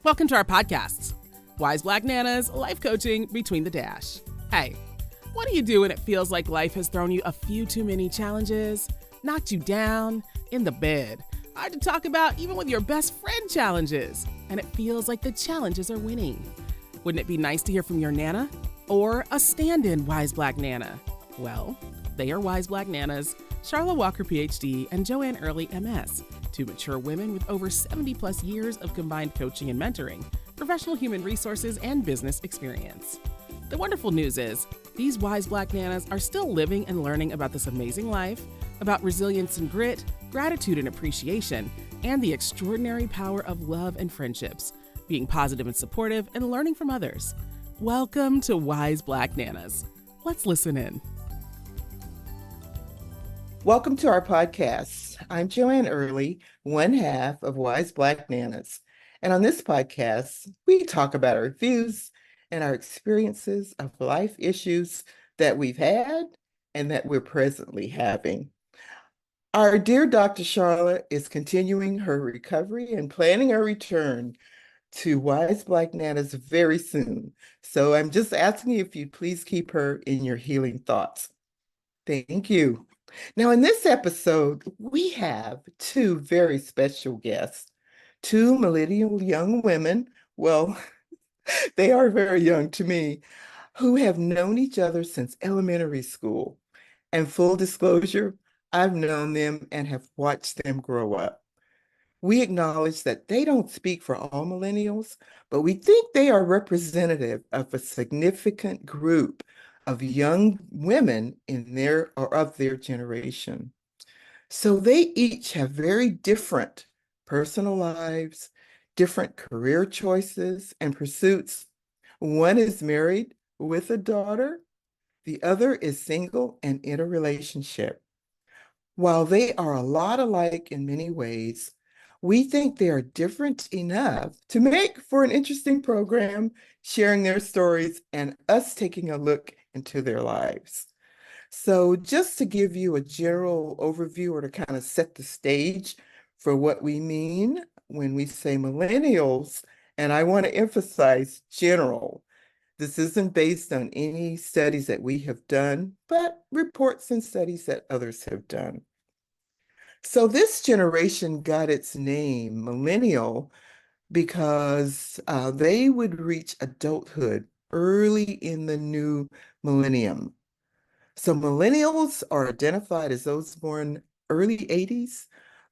Welcome to our podcasts, Wise Black Nanas, Life Coaching Between the Dash. Hey, what do you do when it feels like life has thrown you a few too many challenges, knocked you down, in the bed, hard to talk about even with your best friend challenges, and it feels like the challenges are winning? Wouldn't it be nice to hear from your Nana? Or a stand-in Wise Black Nana? Well, they are Wise Black Nanas, Charlotte Walker, PhD, and Joanne Early, MS, two mature women with over 70 plus years of combined coaching and mentoring, professional human resources, and business experience. The wonderful news is, these Wise Black Nanas are still living and learning about this amazing life, about resilience and grit, gratitude and appreciation, and the extraordinary power of love and friendships, being positive and supportive, and learning from others. Welcome to Wise Black Nanas. Let's listen in. Welcome to our podcast. I'm Joanne Early, one half of Wise Black Nanas. And on this podcast, we talk about our views and our experiences of life issues that we've had and that we're presently having. Our dear Dr. Charlotte is continuing her recovery and planning her return to Wise Black Nanas very soon. So I'm just asking you if you'd please keep her in your healing thoughts. Thank you. Now, in this episode, we have two very special guests, two millennial young women. Well, they are very young to me, who have known each other since elementary school. And full disclosure, I've known them and have watched them grow up. We acknowledge that they don't speak for all millennials, but we think they are representative of a significant group of young women in their or of their generation. So they each have very different personal lives, different career choices and pursuits. One is married with a daughter, the other is single and in a relationship. While they are a lot alike in many ways, we think they are different enough to make for an interesting program, sharing their stories and us taking a look into their lives. So just to give you a general overview or to kind of set the stage for what we mean when we say millennials, and I want to emphasize general. This isn't based on any studies that we have done, but reports and studies that others have done. So this generation got its name, Millennial, because they would reach adulthood early in the new millennium. So millennials are identified as those born early 80s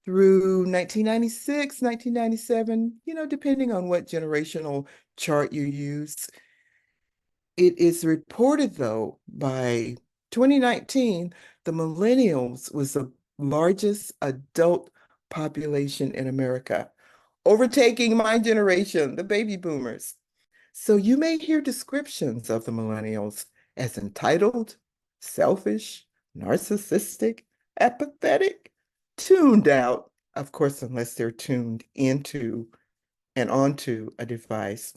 through 1996, 1997, depending on what generational chart you use. It is reported, though, by 2019, the millennials was the largest adult population in America, overtaking my generation, the baby boomers. So you may hear descriptions of the millennials as entitled, selfish, narcissistic, apathetic, tuned out, of course, unless they're tuned into and onto a device,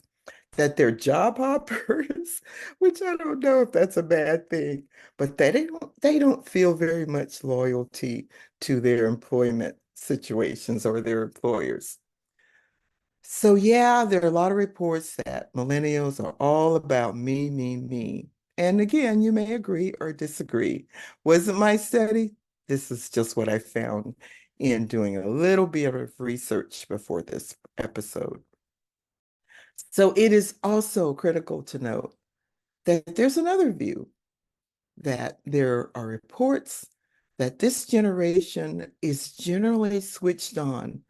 that they're job hoppers, which I don't know if that's a bad thing, but that they don't feel very much loyalty to their employment situations or their employers. So yeah, there are a lot of reports that millennials are all about me, me, me. And again, you may agree or disagree. Wasn't my study. This is just what I found in doing a little bit of research before this episode. So it is also critical to note that there's another view, that there are reports that this generation is generally switched on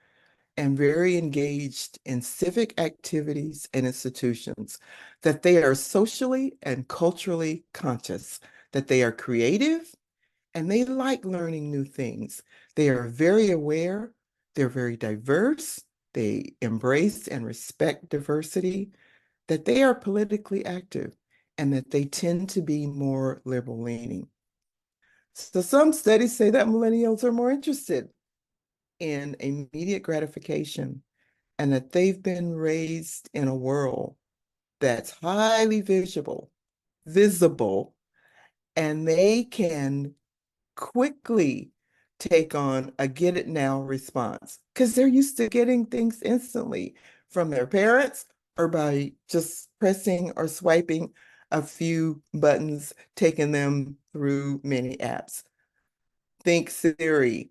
and very engaged in civic activities and institutions, that they are socially and culturally conscious, that they are creative, and they like learning new things. They are very aware, they're very diverse, they embrace and respect diversity, that they are politically active, and that they tend to be more liberal leaning. So some studies say that millennials are more interested in immediate gratification and that they've been raised in a world that's highly visible, and they can quickly take on a get it now response because they're used to getting things instantly from their parents or by just pressing or swiping a few buttons, taking them through many apps. Think Siri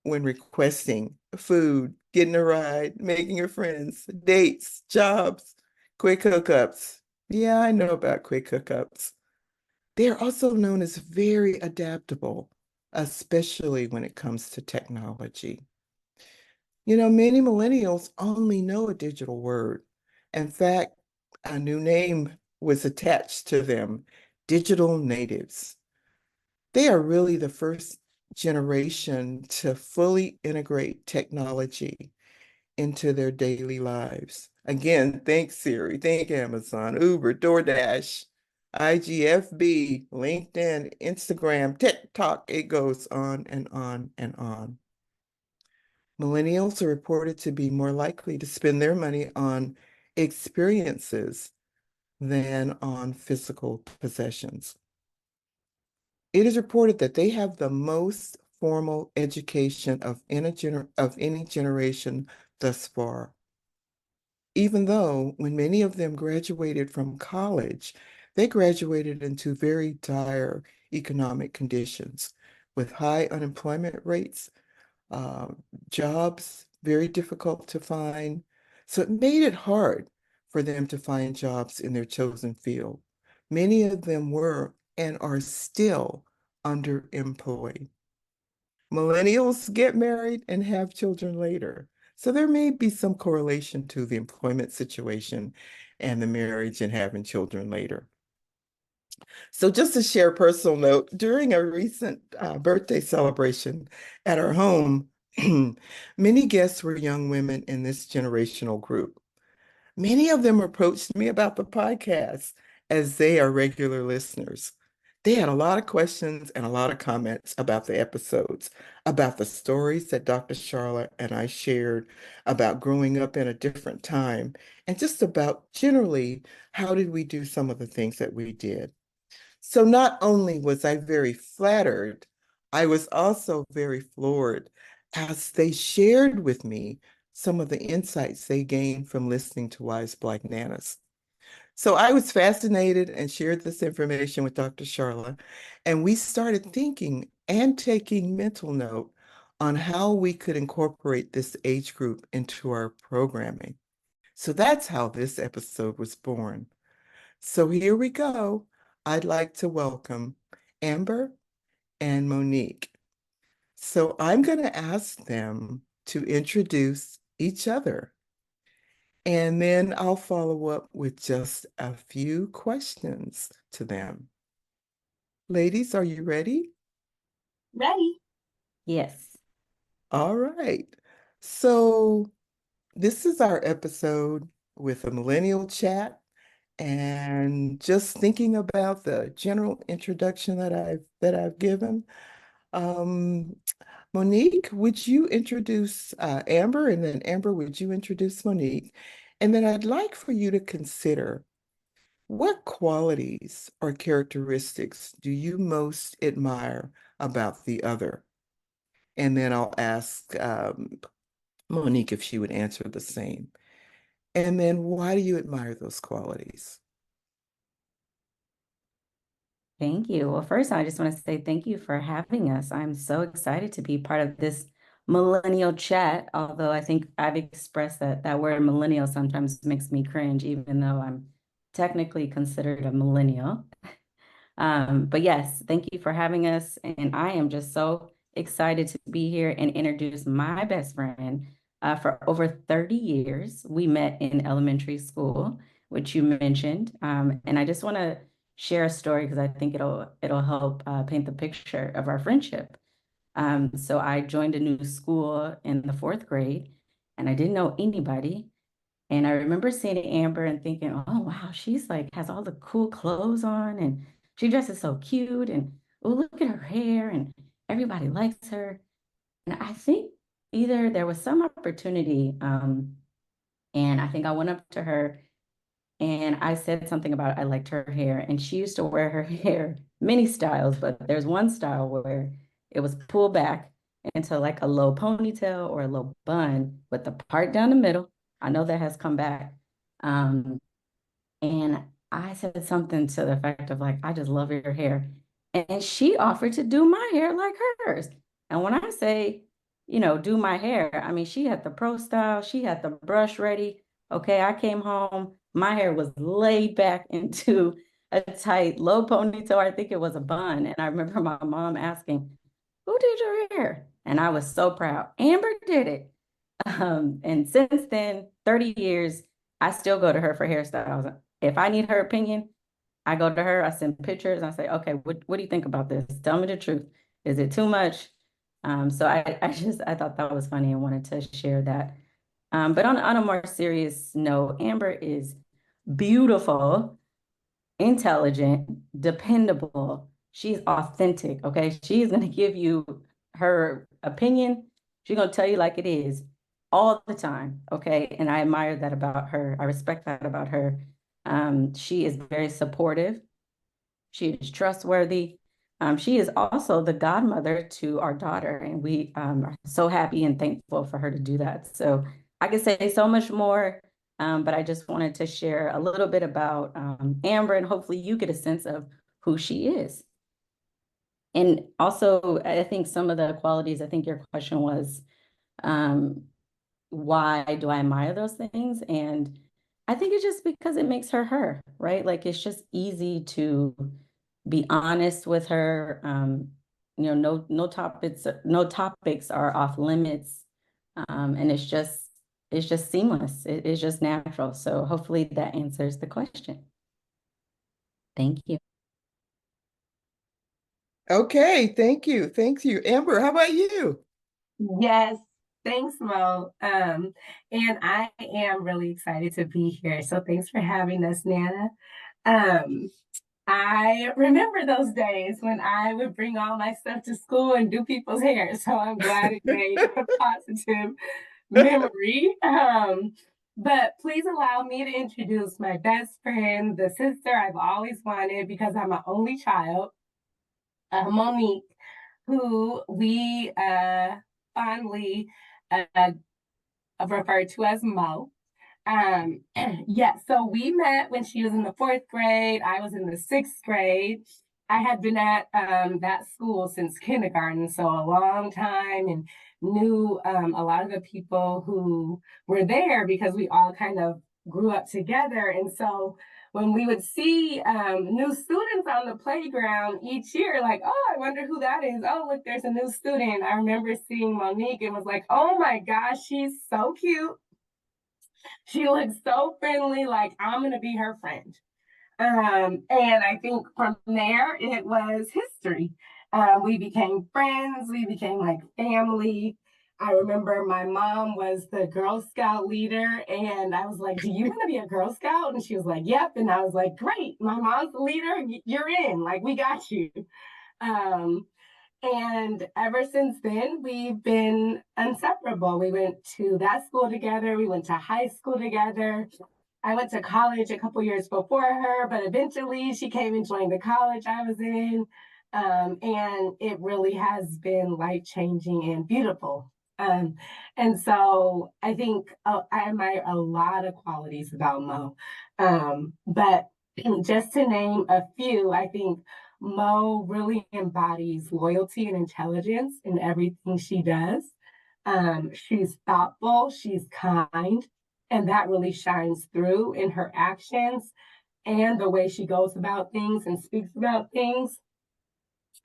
when requesting food, getting a ride, making your friends, dates, jobs, quick hookups. Yeah, I know about quick hookups. They are also known as very adaptable, especially when it comes to technology. Many millennials only know a digital word. In fact, a new name was attached to them, digital natives. They are really the first generation to fully integrate technology into their daily lives. Again, think Siri, think Amazon, Uber, DoorDash, IGFB, LinkedIn, Instagram, TikTok. It goes on and on and on. Millennials are reported to be more likely to spend their money on experiences than on physical possessions. It is reported that they have the most formal education of any generation thus far, even though when many of them graduated from college, they graduated into very dire economic conditions with high unemployment rates, uh, jobs very difficult to find. So it made it hard for them to find jobs in their chosen field. Many of them were and are still underemployed. Millennials get married and have children later. So there may be some correlation to the employment situation and the marriage and having children later. So just to share a personal note, during a recent birthday celebration at our home, many guests were young women in this generational group. Many of them approached me about the podcast as they are regular listeners. They had a lot of questions and a lot of comments about the episodes, about the stories that Dr. Charlotte and I shared about growing up in a different time, and just about generally how did we do some of the things that we did. So not only was I very flattered, I was also very floored as they shared with me some of the insights they gained from listening to Wise Black Nanas. So I was fascinated and shared this information with Dr. Charla, and we started thinking and taking mental note on how we could incorporate this age group into our programming. So that's how this episode was born. So here we go. I'd like to welcome Amber and Monique. So I'm going to ask them to introduce each other, and then I'll follow up with just a few questions to them. Ladies, are you ready? Ready? Yes. All right. So this is our episode with a millennial chat, and just thinking about the general introduction that I've given. Um, Monique, would you introduce Amber? And then Amber, would you introduce Monique? And then I'd like for you to consider what qualities or characteristics do you most admire about the other? And then I'll ask Monique if she would answer the same. And then why do you admire those qualities? Thank you. Well, first, I just want to say thank you for having us. I'm so excited to be part of this millennial chat, although I think I've expressed that that word millennial sometimes makes me cringe, even though I'm technically considered a millennial. But yes, thank you for having us. And I am just so excited to be here and introduce my best friend. For over 30 years, we met in elementary school, which you mentioned. And I just want to share a story because I think it'll help paint the picture of our friendship. So I joined a new school in the fourth grade, and I didn't know anybody. And I remember seeing Amber and thinking, oh, wow, she's like has all the cool clothes on and she dresses so cute. And oh, look at her hair and everybody likes her. And I think either there was some opportunity, and I think I went up to her and I said something about I liked her hair. And she used to wear her hair many styles, but there's one style where it was pulled back into like a low ponytail or a low bun with the part down the middle. I know that has come back. Um, and I said something to the effect of like, I just love your hair. And she offered to do my hair like hers. And when I say, do my hair, I mean, she had the pro style, she had the brush ready. Okay, I came home, my hair was laid back into a tight low ponytail. I think it was a bun. And I remember my mom asking, who did your hair? And I was so proud. Amber did it. And since then, 30 years, I still go to her for hairstyles. If I need her opinion, I go to her, I send pictures, I say, okay, what do you think about this? Tell me the truth. Is it too much? So I thought that was funny and wanted to share that. But on a more serious note, Amber is beautiful, intelligent, dependable. She's authentic, okay? She's going to give you her opinion. She's going to tell you like it is all the time, okay? And I admire that about her. I respect that about her. She is very supportive. She is trustworthy. She is also the godmother to our daughter, and we are so happy and thankful for her to do that. So I could say so much more, but I just wanted to share a little bit about Amber, and hopefully you get a sense of who she is. And also, I think some of the qualities, I think your question was, um, why do I admire those things? And I think it's just because it makes her her, right? Like it's just easy to be honest with her. No topics are off limits. And it's just seamless. It's just natural. So hopefully that answers the question. Thank you. Okay, thank you. Thank you. Amber, how about you? Yes, thanks, Mo. And I am really excited to be here. So thanks for having us, Nana. Um, I remember those days when I would bring all my stuff to school and do people's hair. So I'm glad it made a positive memory. But please allow me to introduce my best friend, the sister I've always wanted because I'm an only child, Monique, who we fondly uh, refer to as Mo. Yeah, so we met when she was in the fourth grade. I was in the sixth grade. I had been at that school since kindergarten, so a long time, and knew a lot of the people who were there because we all kind of grew up together. And so when we would see new students on the playground each year, like, oh, I wonder who that is. Oh, look, there's a new student. I remember seeing Monique and was like, oh my gosh, she's so cute. She looks so friendly, like I'm gonna be her friend. And I think from there it was history. We became friends, we became like family. I remember my mom was the Girl Scout leader, and I was like, do you want to be a Girl Scout? And she was like, yep. And I was like, great, my mom's the leader, you're in, like, we got you. Um, and ever since then, we've been inseparable. We went to that school together, we went to high school together. I went to college a couple years before her, but eventually she came and joined the college I was in. And it really has been life changing and beautiful. And so I think I admire a lot of qualities about Mo. But just to name a few, I think Mo really embodies loyalty and intelligence in everything she does. She's thoughtful, she's kind, and that really shines through in her actions and the way she goes about things and speaks about things.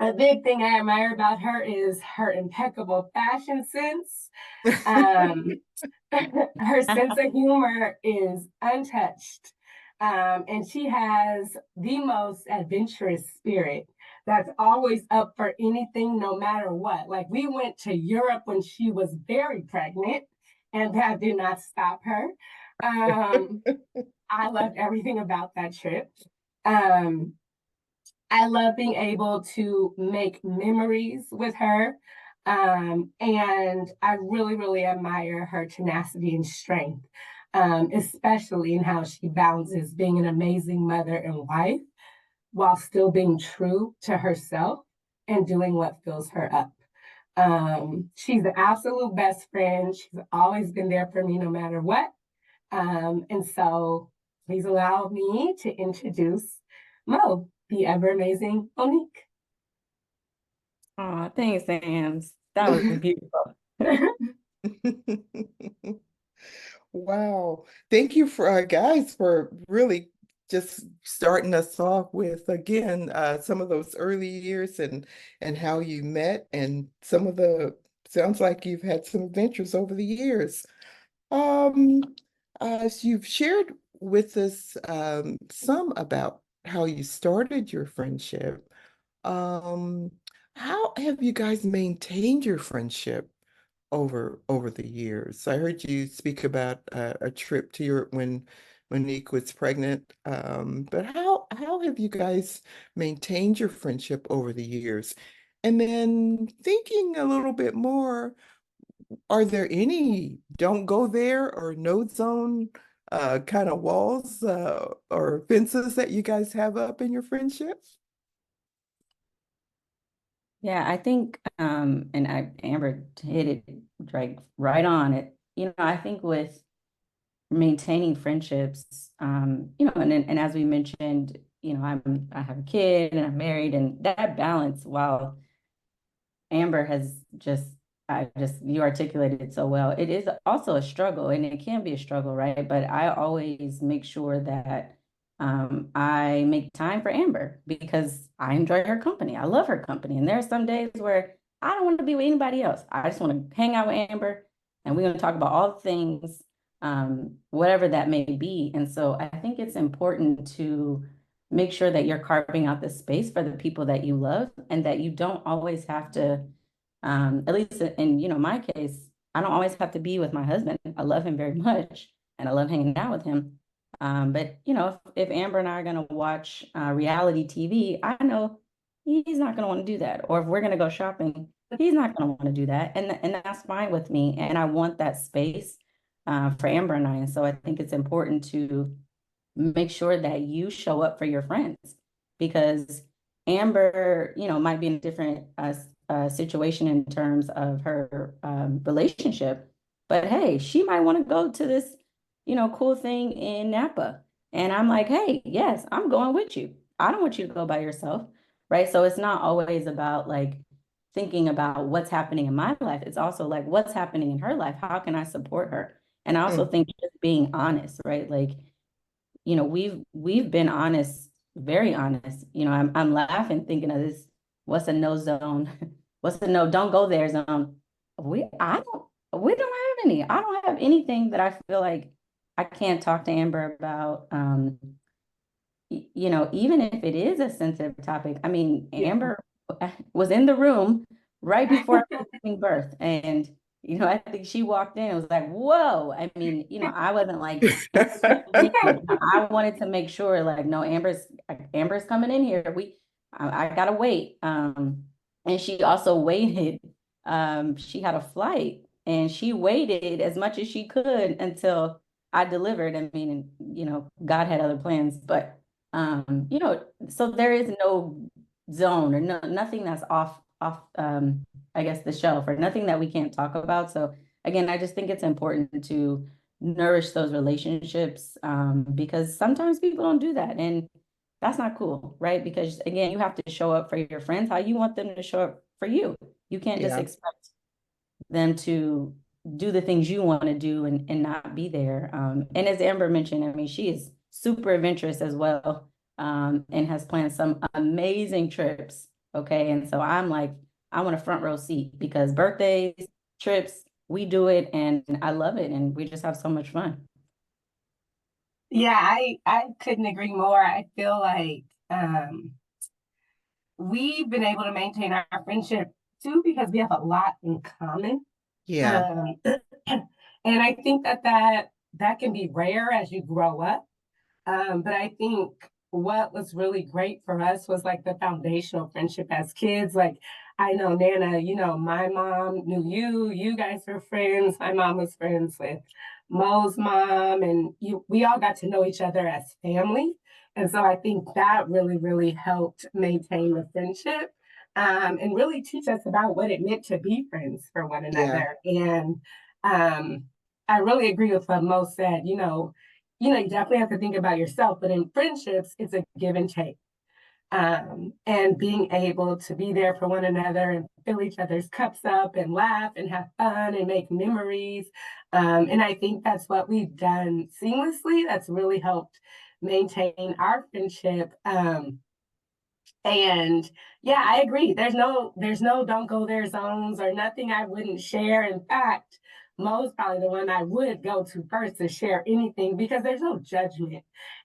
A big thing I admire about her is her impeccable fashion sense. Um, her sense of humor is untouched. And she has the most adventurous spirit that's always up for anything, no matter what. Like, we went to Europe when she was very pregnant, and that did not stop her. I loved everything about that trip. Um, I love being able to make memories with her. And I really, really admire her tenacity and strength, especially in how she balances being an amazing mother and wife while still being true to herself and doing what fills her up. She's the absolute best friend. She's always been there for me no matter what. And so please allow me to introduce Mo, the ever amazing Monique. Oh, thanks, Sam. That was beautiful. Wow. Thank you for guys for really just starting us off with again some of those early years and how you met and some of the sounds like you've had some adventures over the years. Um, as you've shared with us some about how you started your friendship. Um, how have you guys maintained your friendship over the years? I heard you speak about a trip to Europe when Nick was pregnant. But how have you guys maintained your friendship over the years? And then thinking a little bit more, are there any don't go there or no zone kind of walls or fences that you guys have up in your friendship? Yeah, I think, and Amber hit it right on it. I think with maintaining friendships, and as we mentioned, I have a kid and I'm married, and that balance, while Amber has you articulated it so well. It is also a struggle, and it can be a struggle, right? But I always make sure that I make time for Amber because I enjoy her company. I love her company. And there are some days where I don't want to be with anybody else. I just want to hang out with Amber and we're going to talk about all things, whatever that may be. And so I think it's important to make sure that you're carving out the space for the people that you love and that you don't always have to, at least in my case, I don't always have to be with my husband. I love him very much and I love hanging out with him. But if Amber and I are going to watch reality TV, I know he's not going to want to do that. Or if we're going to go shopping, he's not going to want to do that. And that's fine with me. And I want that space for Amber and I. And so I think it's important to make sure that you show up for your friends because Amber, might be in a different situation in terms of her relationship, but hey, she might want to go to this, cool thing in Napa. And I'm like, hey, yes, I'm going with you. I don't want you to go by yourself, right? So it's not always about like thinking about what's happening in my life. It's also like what's happening in her life. How can I support her? And I also Mm, think just being honest, right? Like we've been honest, very honest. I'm laughing thinking of this. What's a no zone? What's the no? Don't go there zone. We don't have any. I don't have anything that I feel like I can't talk to Amber about. Even if it is a sensitive topic. I mean, Yeah. Amber was in the room right before I was giving birth, and I think she walked in and was like, "Whoa!" I mean, I wasn't like I wanted to make sure, like, no, Amber's coming in here. I gotta wait. And she also waited. She had a flight, and she waited as much as she could until I delivered. I mean, and, God had other plans, but so there is no zone or nothing that's off, I guess the shelf or nothing that we can't talk about. So again, I just think it's important to nourish those relationships because sometimes people don't do that and that's not cool, right? Because again, you have to show up for your friends how you want them to show up for you. You can't just yeah, expect them to do the things you want to do and not be there. And as Amber mentioned, I mean, she is super adventurous as well, and has planned some amazing trips. Okay. And so I'm like, I want a front row seat because birthdays, trips, we do it and I love it. And we just have so much fun. Yeah, I couldn't agree more. I feel like we've been able to maintain our friendship too because we have a lot in common. yeah, Um, and I think that can be rare as you grow up. But I think what was really great for us was like the foundational friendship as kids. Like I know Nana, my mom knew you, you guys were friends. My mom was friends with Mo's mom, and we all got to know each other as family. And so I think that really, really helped maintain the friendship and really teach us about what it meant to be friends for one yeah. another. And um, I really agree with what Mo said. You definitely have to think about yourself, but in friendships, it's a give and take. And being able to be there for one another and fill each other's cups up and laugh and have fun and make memories. And I think that's what we've done seamlessly. That's really helped maintain our friendship. And yeah, I agree. There's no don't go there zones or nothing I wouldn't share. In fact, Mo's probably the one I would go to first to share anything because there's no judgment.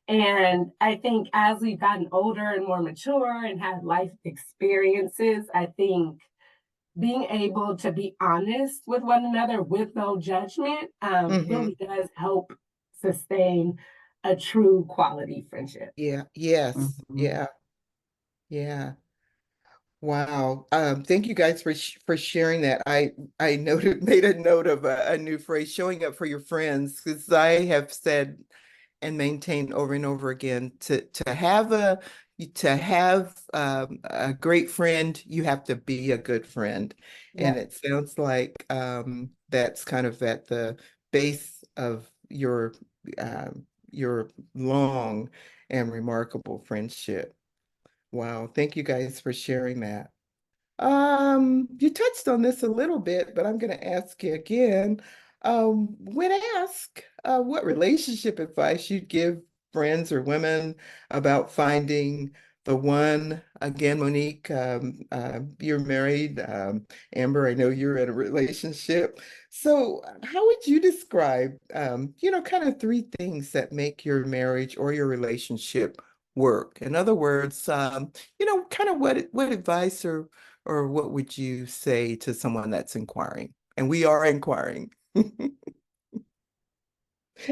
And I think as we've gotten older and more mature and had life experiences, I think being able to be honest with one another with no judgment Mm-hmm. really does help sustain a true quality friendship. Yeah. Yes. Mhm. Yeah. Yeah. Wow. Thank you guys for sharing that. I noted made a note of a new phrase, showing up for your friends, because I have said and maintain over and over again to have a great friend, you have to be a good friend. And Yeah. it sounds like that's kind of at the base of your long and remarkable friendship. Wow, thank you guys for sharing that. You touched on this a little bit, but I'm going to ask you again. When asked what relationship advice you'd give friends or women about finding the one, again, Monique, you're married. Amber, I know you're in a relationship. So, how would you describe, kind of three things that make your marriage or your relationship work? In other words, kind of what advice or what would you say to someone that's inquiring? And we are inquiring. You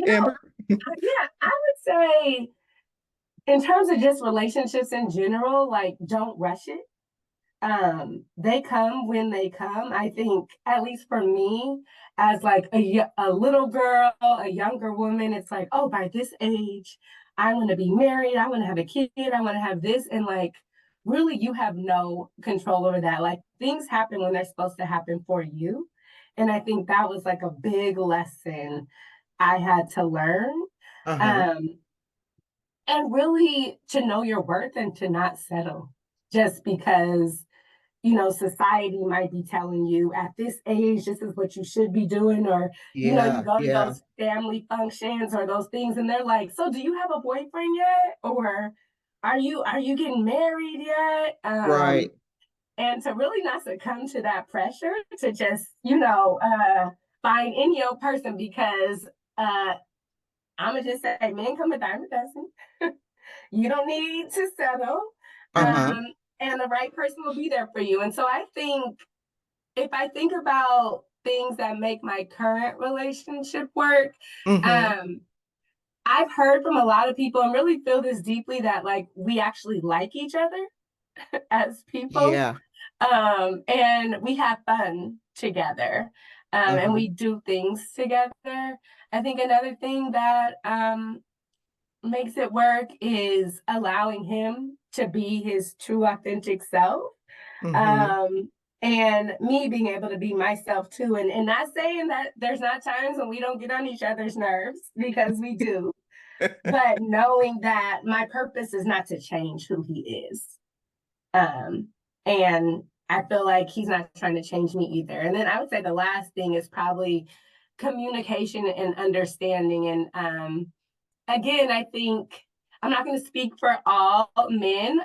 know, Amber? yeah, I would say in terms of just relationships in general, like don't rush it. They come when they come. I think, at least for me, as like a little girl, a younger woman, it's like, oh, by this age, I want to be married, I want to have a kid, I want to have this. And like, really, you have no control over that. Like, things happen when they're supposed to happen for you. And I think that was like a big lesson I had to learn. Uh-huh. Um, and really to know your worth and to not settle just because society might be telling you at this age this is what you should be doing, or you Yeah, go to yeah, those family functions or those things and they're like, so do you have a boyfriend yet, or are you getting married yet? right. And to really not succumb to that pressure to just find any old person, because uh I'm gonna just say men come a dime a dozen. You don't need to settle. Uh-huh. And the right person will be there for you. And so I think if I think about things that make my current relationship work, Mm-hmm. um, I've heard from a lot of people and really feel this deeply that like we actually like each other as people. Yeah. And we have fun together. And Uh-huh. we do things together. I think another thing that makes it work is allowing him to be his true authentic self, Mm-hmm. um and me being able to be myself too, and not saying that there's not times when we don't get on each other's nerves, because we do, but knowing that my purpose is not to change who he is, um and I feel like he's not trying to change me either. And then I would say the last thing is probably communication and understanding. And again, I think I'm not going to speak for all men,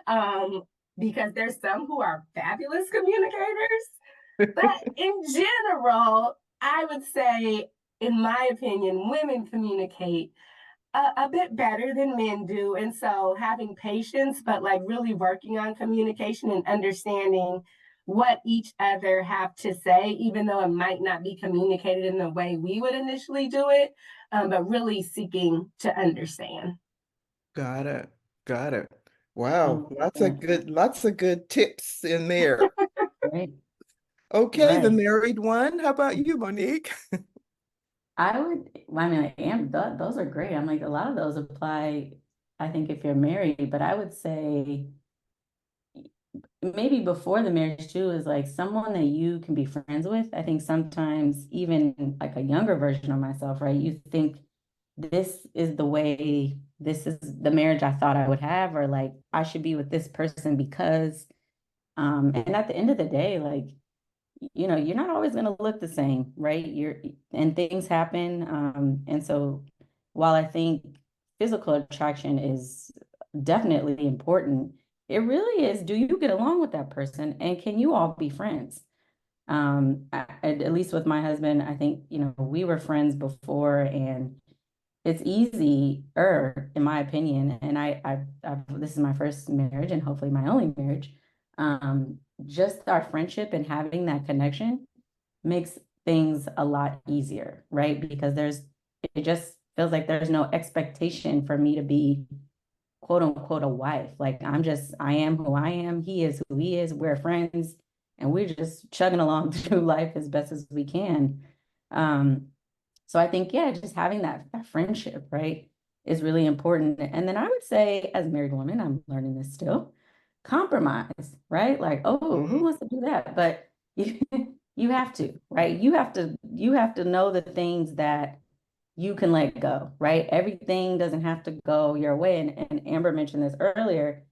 because there's some who are fabulous communicators. But in general, I would say, in my opinion, women communicate a bit better than men do. And so having patience, but like really working on communication and understanding what each other have to say, even though it might not be communicated in the way we would initially do it, but really seeking to understand. Got it. Got it. Wow. Yeah. Lots of good tips in there. Right. Okay, the Right. married one. How about you, Monique? I mean, those are great. I'm like, a lot of those apply, I think, if you're married, but I would say maybe before the marriage too, is like someone that you can be friends with. I think sometimes even like a younger version of myself, right? You think this is the way, this is the marriage I thought I would have, or like I should be with this person because, and at the end of the day, like, you're not always going to look the same, right? And things happen. And so while I think physical attraction is definitely important, it really is, do you get along with that person and can you all be friends? At least with my husband, I think, we were friends before, and it's easier, in my opinion. And this is my first marriage and hopefully my only marriage. Just our friendship and having that connection makes things a lot easier, right? Because it just feels like there's no expectation for me to be quote unquote a wife. Like I am who I am. He is who he is. We're friends and we're just chugging along through life as best as we can. Um, so I think, yeah, just having that friendship, right, is really important. And then I would say, as a married woman, I'm learning this still, compromise, right? Like, oh, who Mhm. wants to do that? But you, you have to, right? You have to know the things that you can let go, right? Everything doesn't have to go your way. And Amber mentioned this earlier.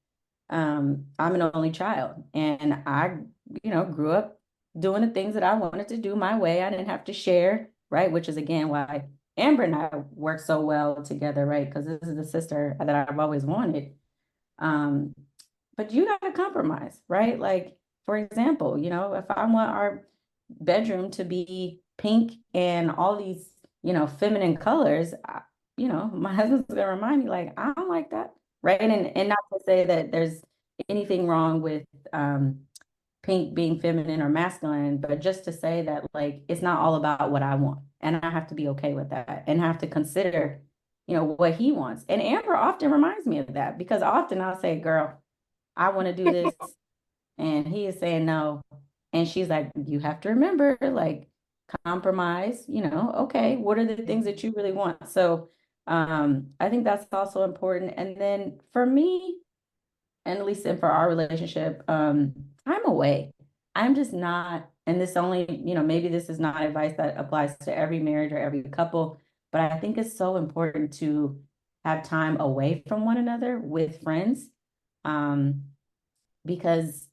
I'm an only child, and I, grew up doing the things that I wanted to do my way. I didn't have to share, right? Which is again why Amber and I work so well together, right? Because this is the sister that I've always wanted. Um, but you got to compromise, right? Like, for example, if I want our bedroom to be pink and all these, feminine colors, my husband's gonna remind me, like, I don't like that, right? And not to say that there's anything wrong with pink being feminine or masculine, but just to say that, like, it's not all about what I want, and I have to be okay with that and have to consider, what he wants. And Amber often reminds me of that, because often I'll say, girl, I want to do this, and he is saying no. And she's like, you have to remember, like, compromise, okay, what are the things that you really want? So I think that's also important. And then for me, and at least for our relationship, I'm away. I'm just not, and this only, maybe this is not advice that applies to every marriage or every couple, but I think it's so important to have time away from one another with friends. Um, because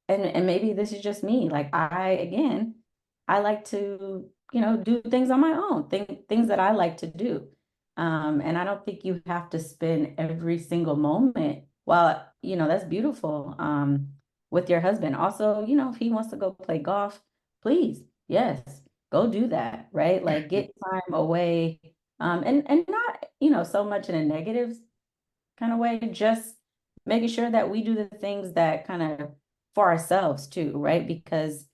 and maybe this is just me, like I like to, do things on my own, things that I like to do. And I don't think you have to spend every single moment, while that's beautiful, with your husband. Also, if he wants to go play golf, please, yes, go do that, right? Like, get time away, and not, so much in a negative kind of way, just making sure that we do the things that kind of for ourselves too, right? Because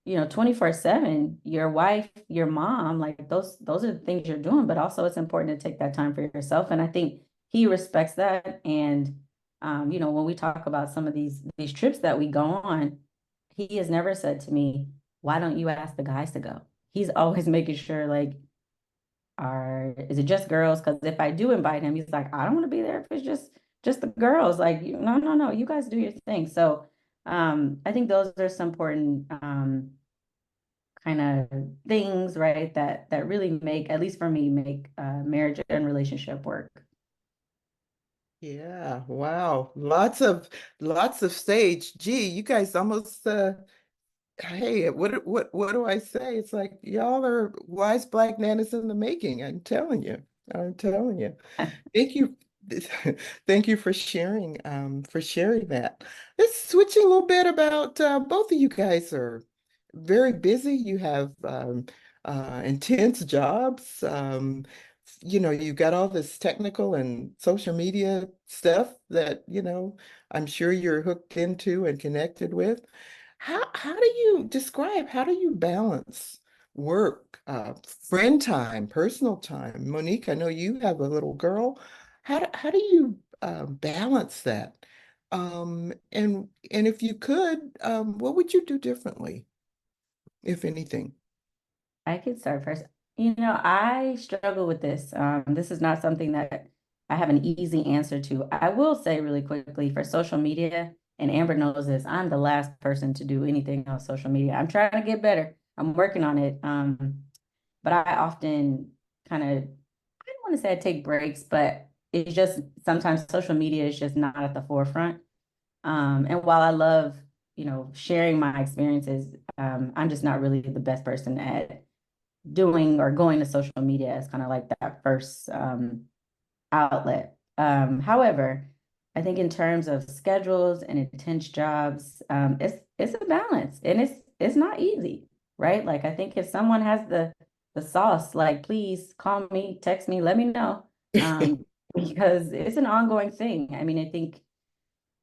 24/7, your wife, your mom, like those are the things you're doing, but also it's important to take that time for yourself. And I think he respects that. And when we talk about some of these trips that we go on, he has never said to me, why don't you ask the guys to go? He's always making sure, like, is it just girls? Because if I do invite him, he's like, I don't want to be there if it's just the girls. Like, no, no, no, you guys do your thing. So I think those are some important kind of things, right? That really make, at least for me, make marriage and relationship work. Yeah, wow. Lots of stage. Gee, you guys almost hey, what do I say? It's like y'all are wise black nanas in the making. I'm telling you. I'm telling you. Thank you. Thank you for sharing that. Let's switch a little bit about both of you guys are very busy. You have intense jobs. You've got all this technical and social media stuff that, I'm sure you're hooked into and connected with. How do you describe, how do you balance work, friend time, personal time? Monique, I know you have a little girl. How do you balance that? And if you could, what would you do differently, if anything? I could start first. I struggle with this. This is not something that I have an easy answer to. I will say really quickly, for social media, and Amber knows this, I'm the last person to do anything on social media. I'm trying to get better. I'm working on it. But I often kind of, I don't want to say I take breaks, but it's just sometimes social media is just not at the forefront. And while I love, sharing my experiences, I'm just not really the best person at doing or going to social media as kind of like that first outlet. However, I think in terms of schedules and intense jobs, it's a balance, and it's not easy, right? Like I think if someone has the sauce, like please call me, text me, let me know, because it's an ongoing thing. I mean, I think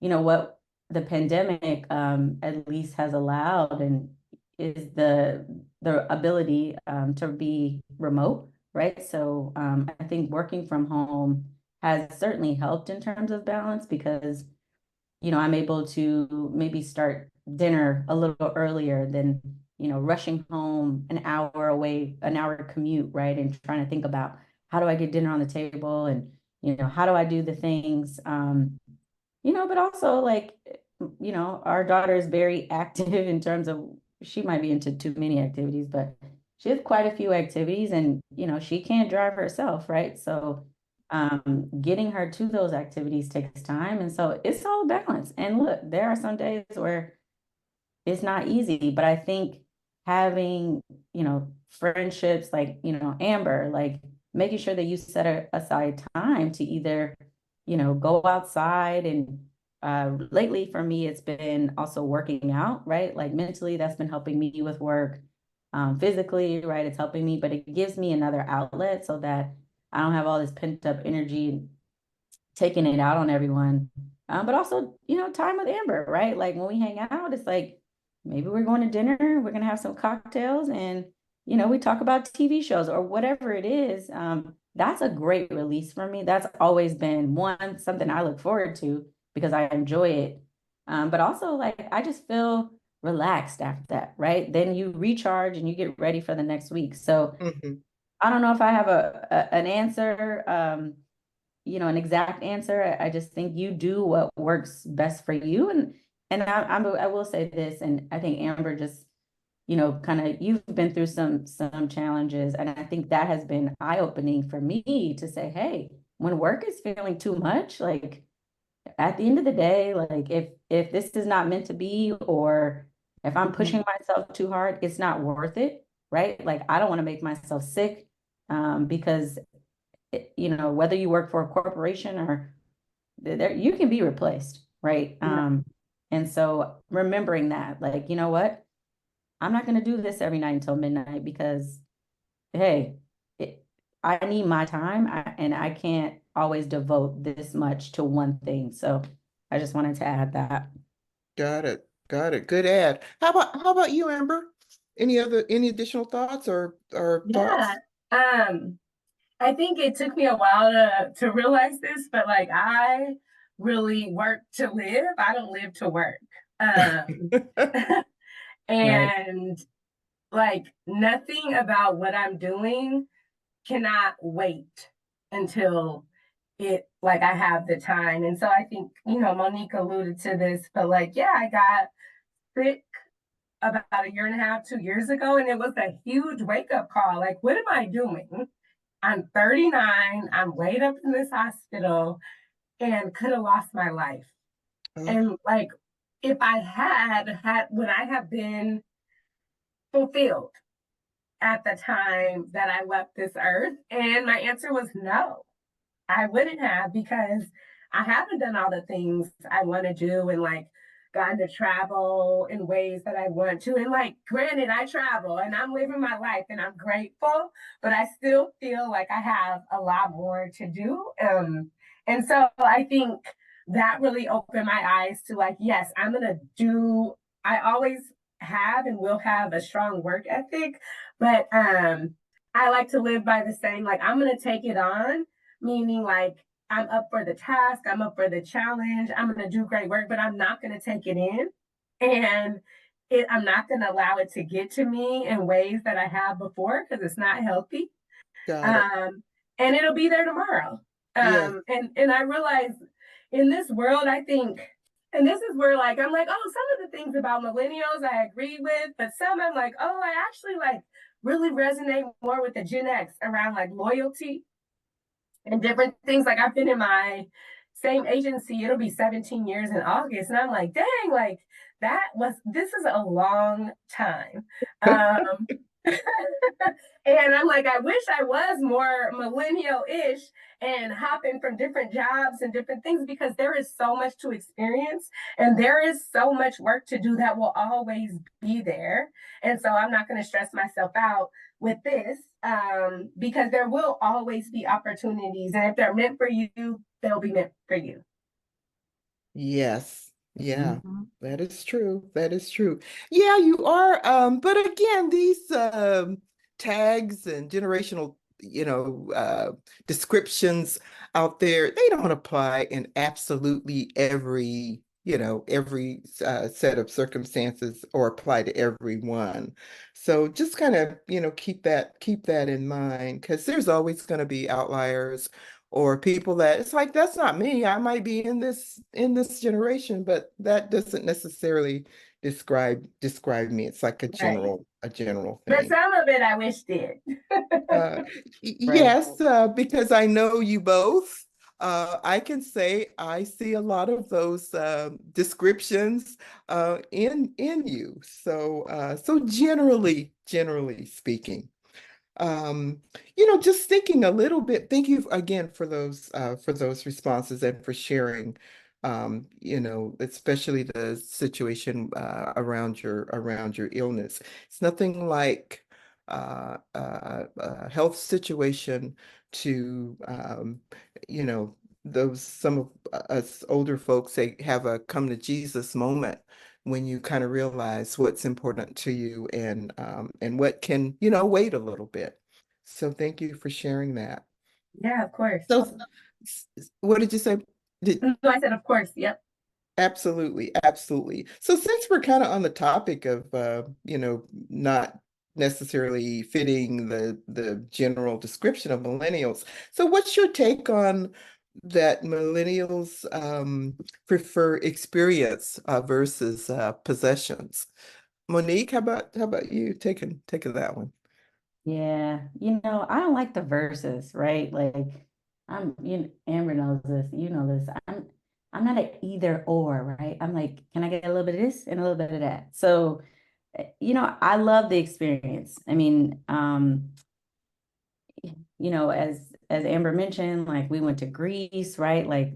what the pandemic at least has allowed and is the ability to be remote, right? So I think working from home has certainly helped in terms of balance because I'm able to maybe start dinner a little earlier than rushing home an hour commute, right? And trying to think about how do I get dinner on the table and how do I do the things but also like, our daughter is very active in terms of she might be into too many activities, but she has quite a few activities and, she can't drive herself, right? So getting her to those activities takes time. And so it's all balance. And look, there are some days where it's not easy, but I think having, friendships like, Amber, like making sure that you set aside time to either, go outside and lately for me, it's been also working out, right? Like mentally, that's been helping me with work. Physically, right? It's helping me, but it gives me another outlet so that I don't have all this pent up energy taking it out on everyone. But also, time with Amber, right? Like when we hang out, it's like maybe we're going to dinner, we're gonna have some cocktails, and we talk about TV shows or whatever it is. That's a great release for me. That's always been something I look forward to because I enjoy it. But also, like I just feel relaxed after that, right? Then you recharge and you get ready for the next week. So Mhm. I don't know if I have an answer. An exact answer. I just think you do what works best for you. And I will say this, and I think Amber just, kind of you've been through some challenges, and I think that has been eye-opening for me to say, hey, when work is feeling too much, like at the end of the day, like if this is not meant to be, or if I'm Mhm. pushing myself too hard, it's not worth it, right? Like I don't want to make myself sick because whether you work for a corporation or there, you can be replaced, right? Yeah. And so remembering that, like, you know what? I'm not going to do this every night until midnight because, hey, I need my time and I can't always devote this much to one thing. So I just wanted to add that. Got it. Got it. Good ad. How about you, Amber? Any additional thoughts or Yeah. thoughts? Um, I think it took me a while to realize this, but like I really work to live. I don't live to work. Um, Right. and like nothing about what I'm doing cannot wait until it like I have the time. And so I think, Monique alluded to this, but like, yeah, I got sick about a year and a half, 2 years ago, and it was a huge wake up call. Like, what am I doing? I'm 39, I'm laid up in this hospital and could have lost my life. Oh, And like, if I had, would I have been fulfilled at the time that I left this earth? And my answer was no. I wouldn't have because I haven't done all the things I want to do and like gotten to travel in ways that I want to. And like, granted, I travel and I'm living my life and I'm grateful, but I still feel like I have a lot more to do. And so I think that really opened my eyes to like, yes, I'm going to do, I always have and will have a strong work ethic, but I like to live by the saying, like, I'm going to take it on, meaning like I'm up for the task, I'm up for the challenge, I'm going to do great work, but I'm not going to take it in. And I'm not going to allow it to get to me in ways that I have before because it's not healthy. got it. Um, and it'll be there tomorrow. Yes. And I realize in this world, I think And this is where like I'm like, oh, some of the things about millennials I agree with, but some I'm like, oh, I actually like really resonate more with the Gen X around like loyalty and different things. Like I've been in my same agency, it'll be 17 years in August. And I'm like, dang, like this is a long time. Um, and I'm like, I wish I was more millennial-ish and hopping from different jobs and different things because there is so much to experience and there is so much work to do that will always be there. And so I'm not going to stress myself out with this because there will always be opportunities. And if they're meant for you, they'll be meant for you. Yes. Yeah, Mhm. that is true. That is true. Yeah, you are. But again, these tags and generational, descriptions out there, they don't apply in absolutely every set of circumstances or apply to everyone. So just kind of, keep that in mind because there's always going to be outliers or people that it's like that's not me. I might be in this generation, but that doesn't necessarily describe me. It's like a Right. general But thing. some of it I wish did. Uh, Right. yes, because I know you both. I can say I see a lot of those descriptions in you. So generally speaking. Um, just thinking a little bit, thank you again for those responses and for sharing, especially the situation around your illness. It's nothing like a health situation to those some of us older folks, they have a come to Jesus moment when you kind of realize what's important to you and what can, wait a little bit. So thank you for sharing that. Yeah, of course. So what did you say? Did, No, I said, of course. Yep. absolutely, absolutely. So since we're kind of on the topic of not necessarily fitting the general description of millennials, so what's your take on that millennials prefer experience versus possessions? Monique, how about you taking that one? Yeah, I don't like the verses, right? Like Amber knows this, you know this. I'm not an either or, right? I'm like, can I get a little bit of this and a little bit of that? So, I love the experience. I mean, as Amber mentioned, like we went to Greece, right? Like,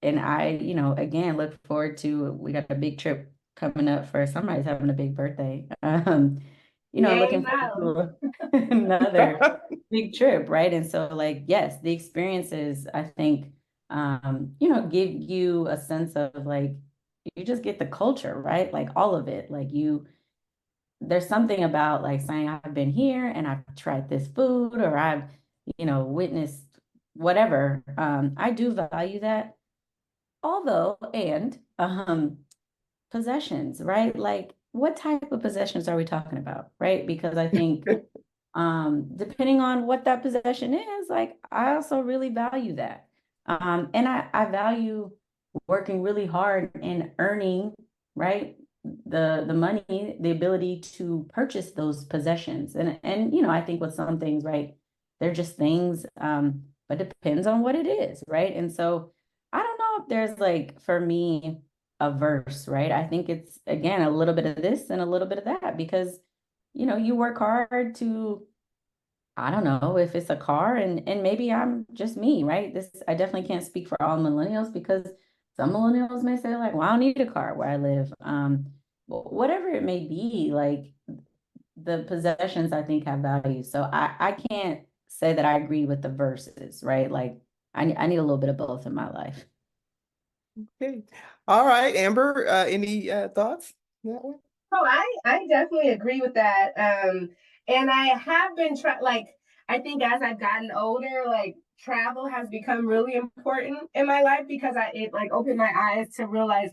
and I, again, look forward to we got a big trip coming up for somebody's having a big birthday. Yay, Looking no. forward to another big trip, right? And so, like, yes, the experiences, I think, give you a sense of like you just get the culture, right? Like all of it. Like there's something about like saying I've been here and I've tried this food or I've, witnessed whatever. I do value that. Although, and possessions, right? Like what type of possessions are we talking about, right? Because I think depending on what that possession is, like I also really value that. And I value working really hard and earning, right? The money, the ability to purchase those possessions. And I think with some things, right, they're just things, but it depends on what it is, right? And so I don't know if there's like for me a verse, right? I think it's again a little bit of this and a little bit of that because you work hard to, I don't know if it's a car and maybe I'm just me, right? This I definitely can't speak for all millennials because some millennials may say like, well, I don't need a car where I live. Whatever it may be, like the possessions I think have value. So I can't say that I agree with the verses, right? Like I need a little bit of both in my life. Okay. All right, Amber, any thoughts on that one? Oh, I definitely agree with that. And I have been like I think as I've gotten older, like travel has become really important in my life because it like opened my eyes to realize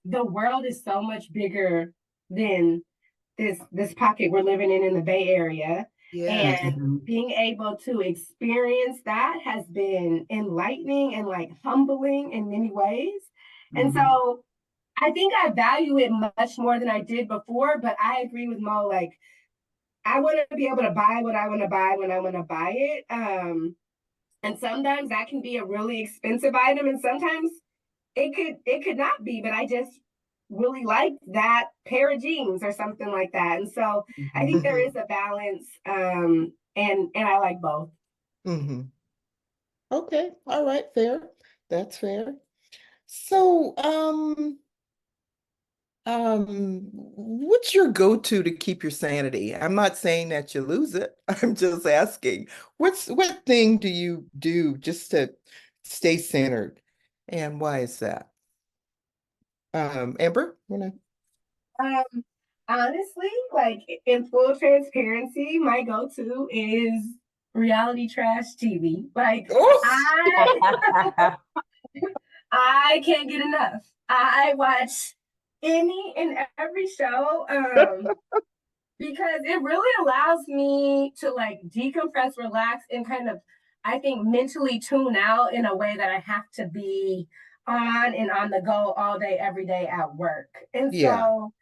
the world is so much bigger than this pocket we're living in the Bay Area. Yes. And Mhm. being able to experience that has been enlightening and like humbling in many ways. And Mhm. so I think I value it much more than I did before, but I agree with Mo. Like, I want to be able to buy what I want to buy when I want to buy it. And sometimes that can be a really expensive item, and sometimes it could not be. But I just really like that pair of jeans or something like that. And so I think there is a balance, and I like both. Mm-hmm. Okay, all right, fair. That's fair. So, what's your go-to to keep your sanity? I'm not saying that you lose it. I'm just asking, what thing do you do just to stay centered? And why is that? Amber, wanna? Um, Honestly, like in full transparency, my go-to is reality trash TV. Like Oh, I I can't get enough. I watch any and every show. Because it really allows me to like decompress, relax, and kind of, I think, mentally tune out in a way that I have to be on and on the go all day, every day at work. And yeah, so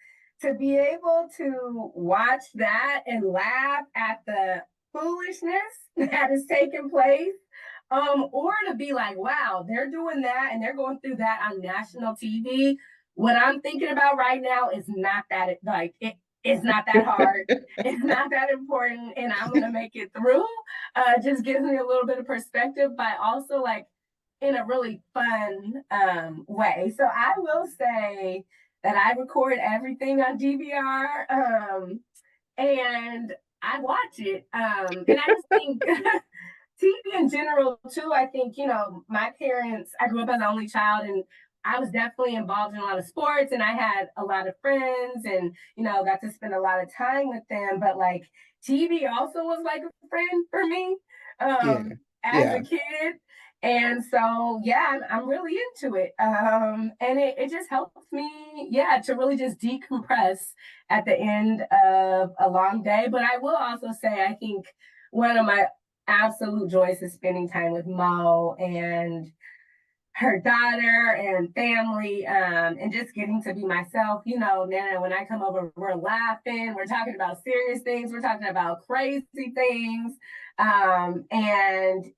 to be able to watch that and laugh at the foolishness that is taking place, or to be like, wow, they're doing that and they're going through that on national TV. What I'm thinking about right now is not that like it's not that hard. It's not that important, and I'm gonna make it through. Just gives me a little bit of perspective, but also like in a really fun way. So I will say that I record everything on DVR, and I watch it. And I just think TV in general too. I think my parents. I grew up as an only child, and I was definitely involved in a lot of sports, and I had a lot of friends, and got to spend a lot of time with them. But like TV also was like a friend for me yeah, as a yeah. kid. And so, yeah, I'm really into it. And it just helps me, yeah, to really just decompress at the end of a long day. But I will also say, I think one of my absolute joys is spending time with Mo and her daughter and family, and just getting to be myself. Nana, when I come over, we're laughing, we're talking about serious things, we're talking about crazy things. And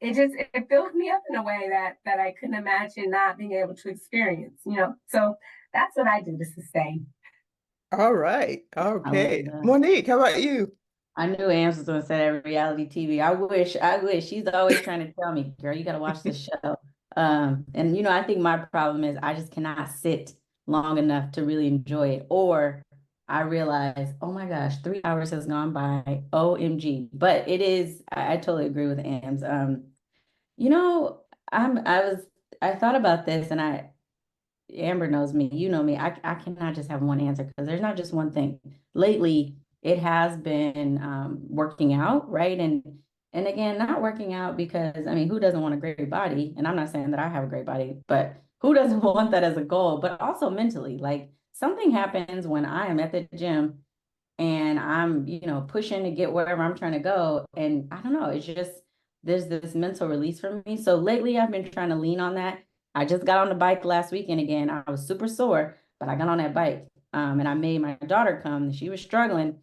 it fills me up in a way that I couldn't imagine not being able to experience. So that's what I do to sustain. All right, I love okay. that. Monique, how about you? I knew Ams was going to say that reality TV. I wish. She's always trying to tell me, girl, you got to watch this show. And I think my problem is I just cannot sit long enough to really enjoy it. Or I realize, oh my gosh, 3 hours has gone by. OMG. But it is, I totally agree with Ams. You know, I thought about this and Amber knows me, you know me. I cannot just have one answer because there's not just one thing. Lately, it has been working out, right? And again, not working out because I mean, who doesn't want a great body? And I'm not saying that I have a great body, but who doesn't want that as a goal? But also mentally, like something happens when I am at the gym and I'm, pushing to get wherever I'm trying to go. And I don't know, it's just there's this mental release for me. So lately I've been trying to lean on that. I just got on the bike last weekend again. I was super sore, but I got on that bike. And I made my daughter come. She was struggling,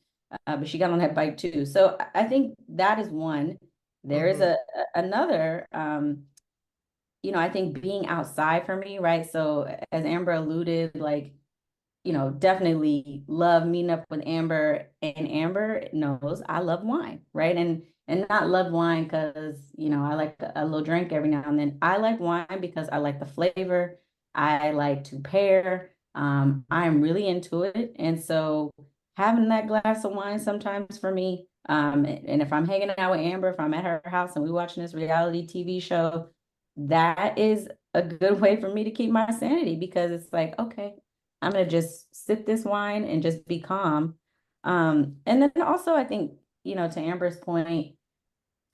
but she got on that bike too. So I think that is one. There is Mhm. another I think being outside for me, right? So as Amber alluded, like definitely love meeting up with Amber, and Amber knows I love wine, right? And not love wine because, I like a little drink every now and then. I like wine because I like the flavor. I like to pair. I'm really into it. And so having that glass of wine sometimes for me, and if I'm hanging out with Amber, if I'm at her house and we watching this reality TV show, that is a good way for me to keep my sanity because it's like, okay, I'm gonna just sip this wine and just be calm. And then also I think, to Amber's point,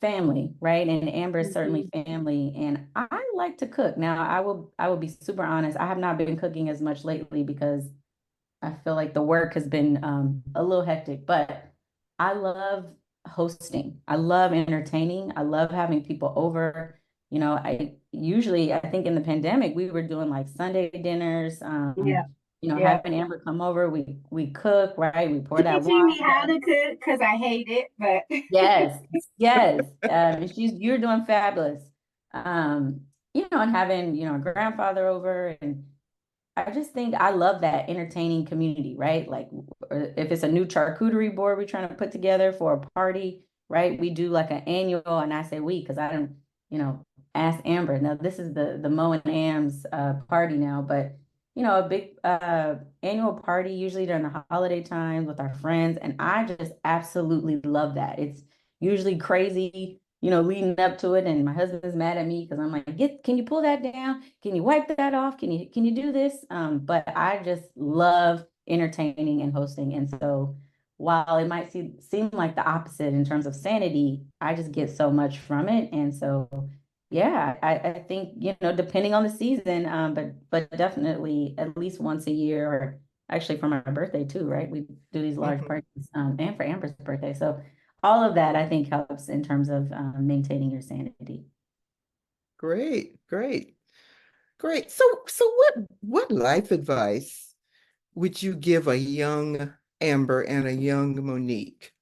family, right? And Amber is certainly Mhm. family. And I like to cook. Now I will be super honest. I have not been cooking as much lately because I feel like the work has been a little hectic, but I love hosting. I love entertaining. I love having people over. I think in the pandemic we were doing like Sunday dinners. Yeah. Yeah. having Amber come over, we cook, right? We pour that Teaching me wine. how to cook because I hate it, but Yes, yes. You're doing fabulous. Um, and having, a grandfather over, and I just think I love that entertaining community, right? Like, or if it's a new charcuterie board we're trying to put together for a party, right? We do like an annual, and I say we because I don't, ask Amber. Now this is the Mo and Am's party now, but a big annual party usually during the holiday times with our friends, and I just absolutely love that. It's usually crazy, leading up to it, and my husband's mad at me because I'm like, can you pull that down? Can you wipe that off? Can you do this? But I just love entertaining and hosting, and so while it might seem like the opposite in terms of sanity, I just get so much from it, and so yeah, I think, depending on the season, but definitely at least once a year, or actually for my birthday too, right? We do these large Mhm. parties, and for Amber's birthday. So all of that I think helps in terms of maintaining your sanity. Great, great, great. So what life advice would you give a young Amber and a young Monique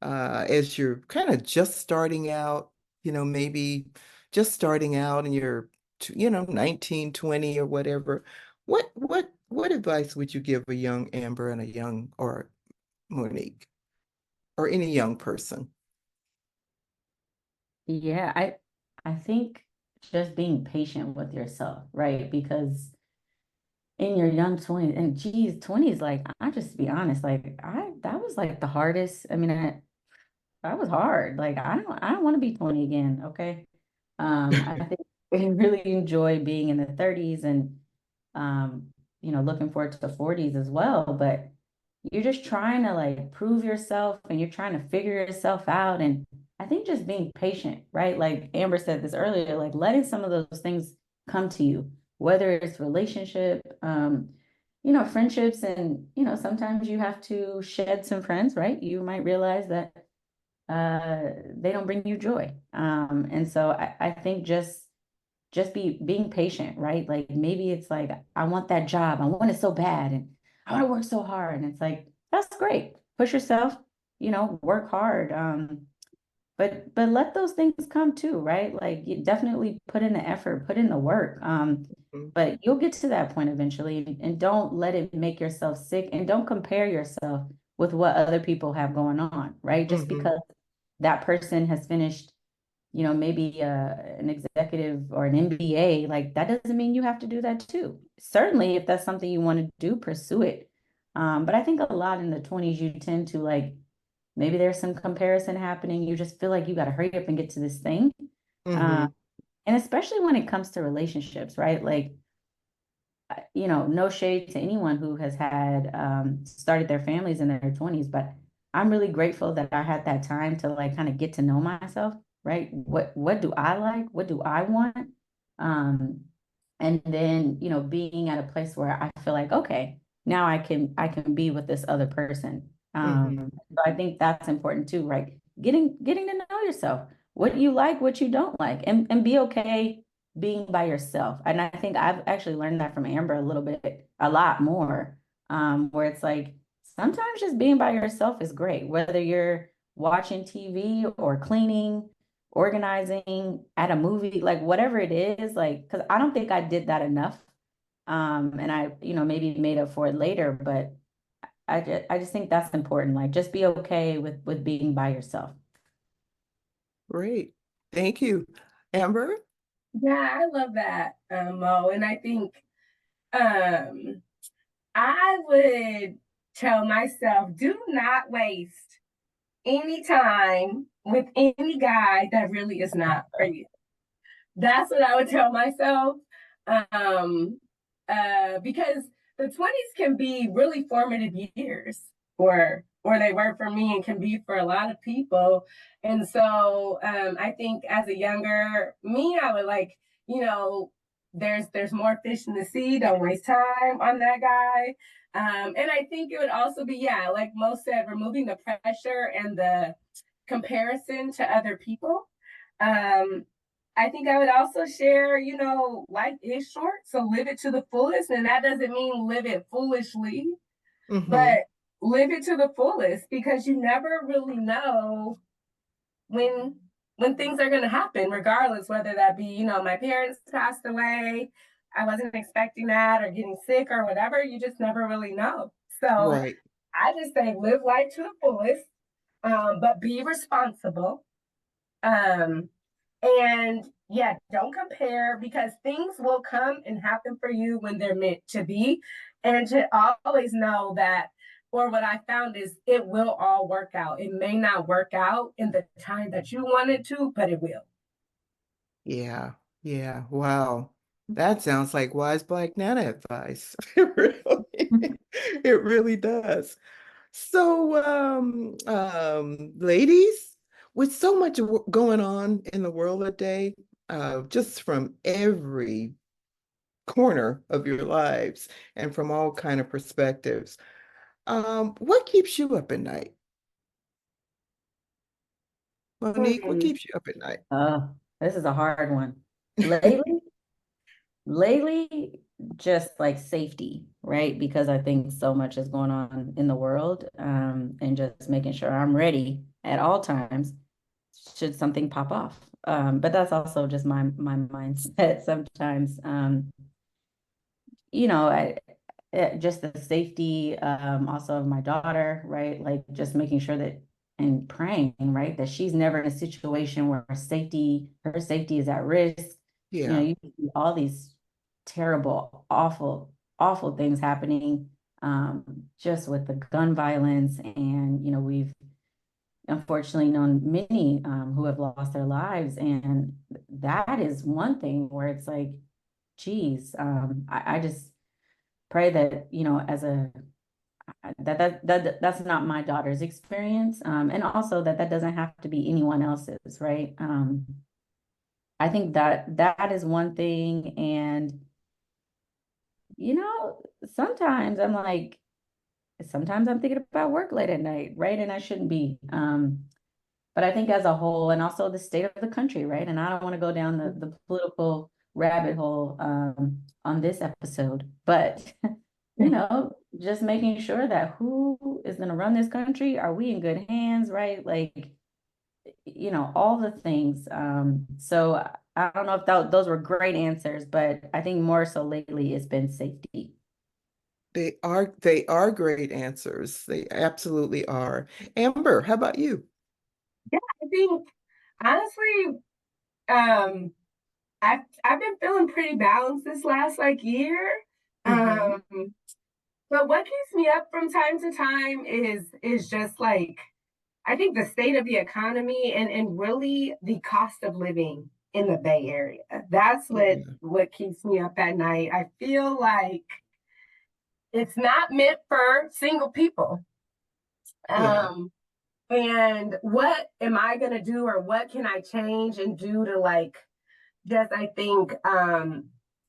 as you're kind of just starting out, maybe just starting out and you're, 19, 20 or whatever. What advice would you give a young Amber and a young or Monique or any young person? Yeah, I think just being patient with yourself, right? Because in your young 20s, and geez, 20s, like I just be honest, like that was like the hardest. I mean, that was hard. Like I don't want to be 20 again, okay? I think I really enjoy being in the 30s, and um, looking forward to the 40s as well, but you're just trying to like prove yourself, and you're trying to figure yourself out. And I think just being patient, right? Like Amber said this earlier, like letting some of those things come to you, whether it's relationship, friendships, and sometimes you have to shed some friends, right? You might realize that they don't bring you joy. And so I think just being patient, right? Like maybe it's like, I want that job. I want it so bad, and I want to work so hard. And it's like, that's great. Push yourself, work hard. But let those things come too, right? Like you definitely put in the effort, put in the work. But you'll get to that point eventually, and don't let it make yourself sick, and don't compare yourself with what other people have going on, right? Just Hmm. because that person has finished, maybe an executive or an MBA, like that doesn't mean you have to do that too. Certainly, if that's something you want to do, pursue it. But I think a lot in the 20s, you tend to like, maybe there's some comparison happening. You just feel like you got to hurry up and get to this thing. Uh, Hmm. and especially when it comes to relationships, right? Like, no shade to anyone who has had started their families in their 20s, but I'm really grateful that I had that time to like kind of get to know myself, right? What do I like? What do I want? Um, and then, being at a place where I feel like, okay, now I can be with this other person. Hmm. So I think that's important too, right? Getting to know yourself, what you like, what you don't like, and be okay being by yourself. And I think I've actually learned that from Amber a lot more, where it's like sometimes just being by yourself is great, whether you're watching TV or cleaning, organizing at a movie, like whatever it is, like, because I don't think I did that enough. And I, maybe made up for it later, but I just think that's important. Like, just be okay with being by yourself. Great. Thank you. Amber? yeah, I love that, Mo. And I think um, I would tell myself, do not waste any time with any guy that really is not for you. That's what I would tell myself. Um, because the 20s can be really formative years, or they were for me and can be for a lot of people. And so I think as a younger me, I would like, you know, there's more fish in the sea. Don't waste time on that guy. And I think it would also be, yeah, like Mo said, removing the pressure and the comparison to other people. Um, I think I would also share, life is short, so live it to the fullest. And that doesn't mean live it foolishly, Mm-hmm. but live it to the fullest, because you never really know when when things are going to happen, regardless, whether that be, my parents passed away, I wasn't expecting that, or getting sick or whatever. You just never really know. So Right. I just say live life to the fullest, but be responsible. Um, and yeah, don't compare, because things will come and happen for you when they're meant to be. And to always know that, or what I found is, it will all work out. It may not work out in the time that you want it to, but it will. Yeah. Yeah. Wow. That sounds like wise Black Nana advice. It really, it really does. So, ladies, with so much going on in the world today, just from every corner of your lives and from all kind of perspectives, what keeps you up at night? Monique, what Hmm. keeps you up at night? Oh, this is a hard one. Lately, lately, just like safety, right? Because I think so much is going on in the world, and just making sure I'm ready at all times should something pop off. But that's also just my mindset sometimes. You know, just the safety, also of my daughter, right? Like just making sure that and praying, right, that she's never in a situation where her safety is at risk. You know, Yeah, you see all these terrible, awful things happening, just with the gun violence. And, we've unfortunately known many, who have lost their lives. And that is one thing where it's like, geez, I just pray that, as a that's not my daughter's experience, and also that doesn't have to be anyone else's, right? I think that is one thing. And sometimes I'm like, sometimes I'm thinking about work late at night, right? And I shouldn't be. But I think as a whole, and also the state of the country, right? And I don't want to go down the political rabbit hole, on this episode, but just making sure that who is going to run this country, are we in good hands, right? Like, all the things. So I don't know if those were great answers, but I think more so lately it's been safety. they are great answers. They absolutely are. Amber, how about you? Yeah, I think honestly, um, I've been feeling pretty balanced this last like year. Hmm. Um, but what keeps me up from time to time is just like, I think the state of the economy, and really the cost of living in the Bay Area. That's Yeah, what keeps me up at night. I feel like it's not meant for single people. yeah, Um, and what am I gonna do, or what can I change and do to like just, I think,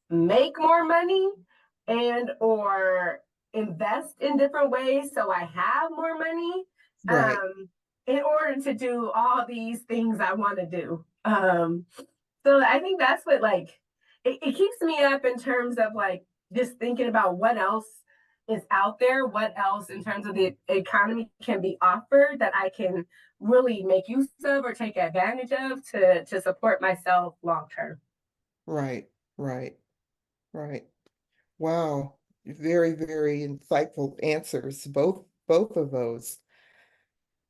make more money, and or invest in different ways so I have more money, right, in order to do all these things I want to do. So I think that's what, like, it keeps me up in terms of like just thinking about what else is out there, what else in terms of the economy can be offered that I can really make use of or take advantage of to support myself long term. right, right, right. Wow. Very, very insightful answers, both of those.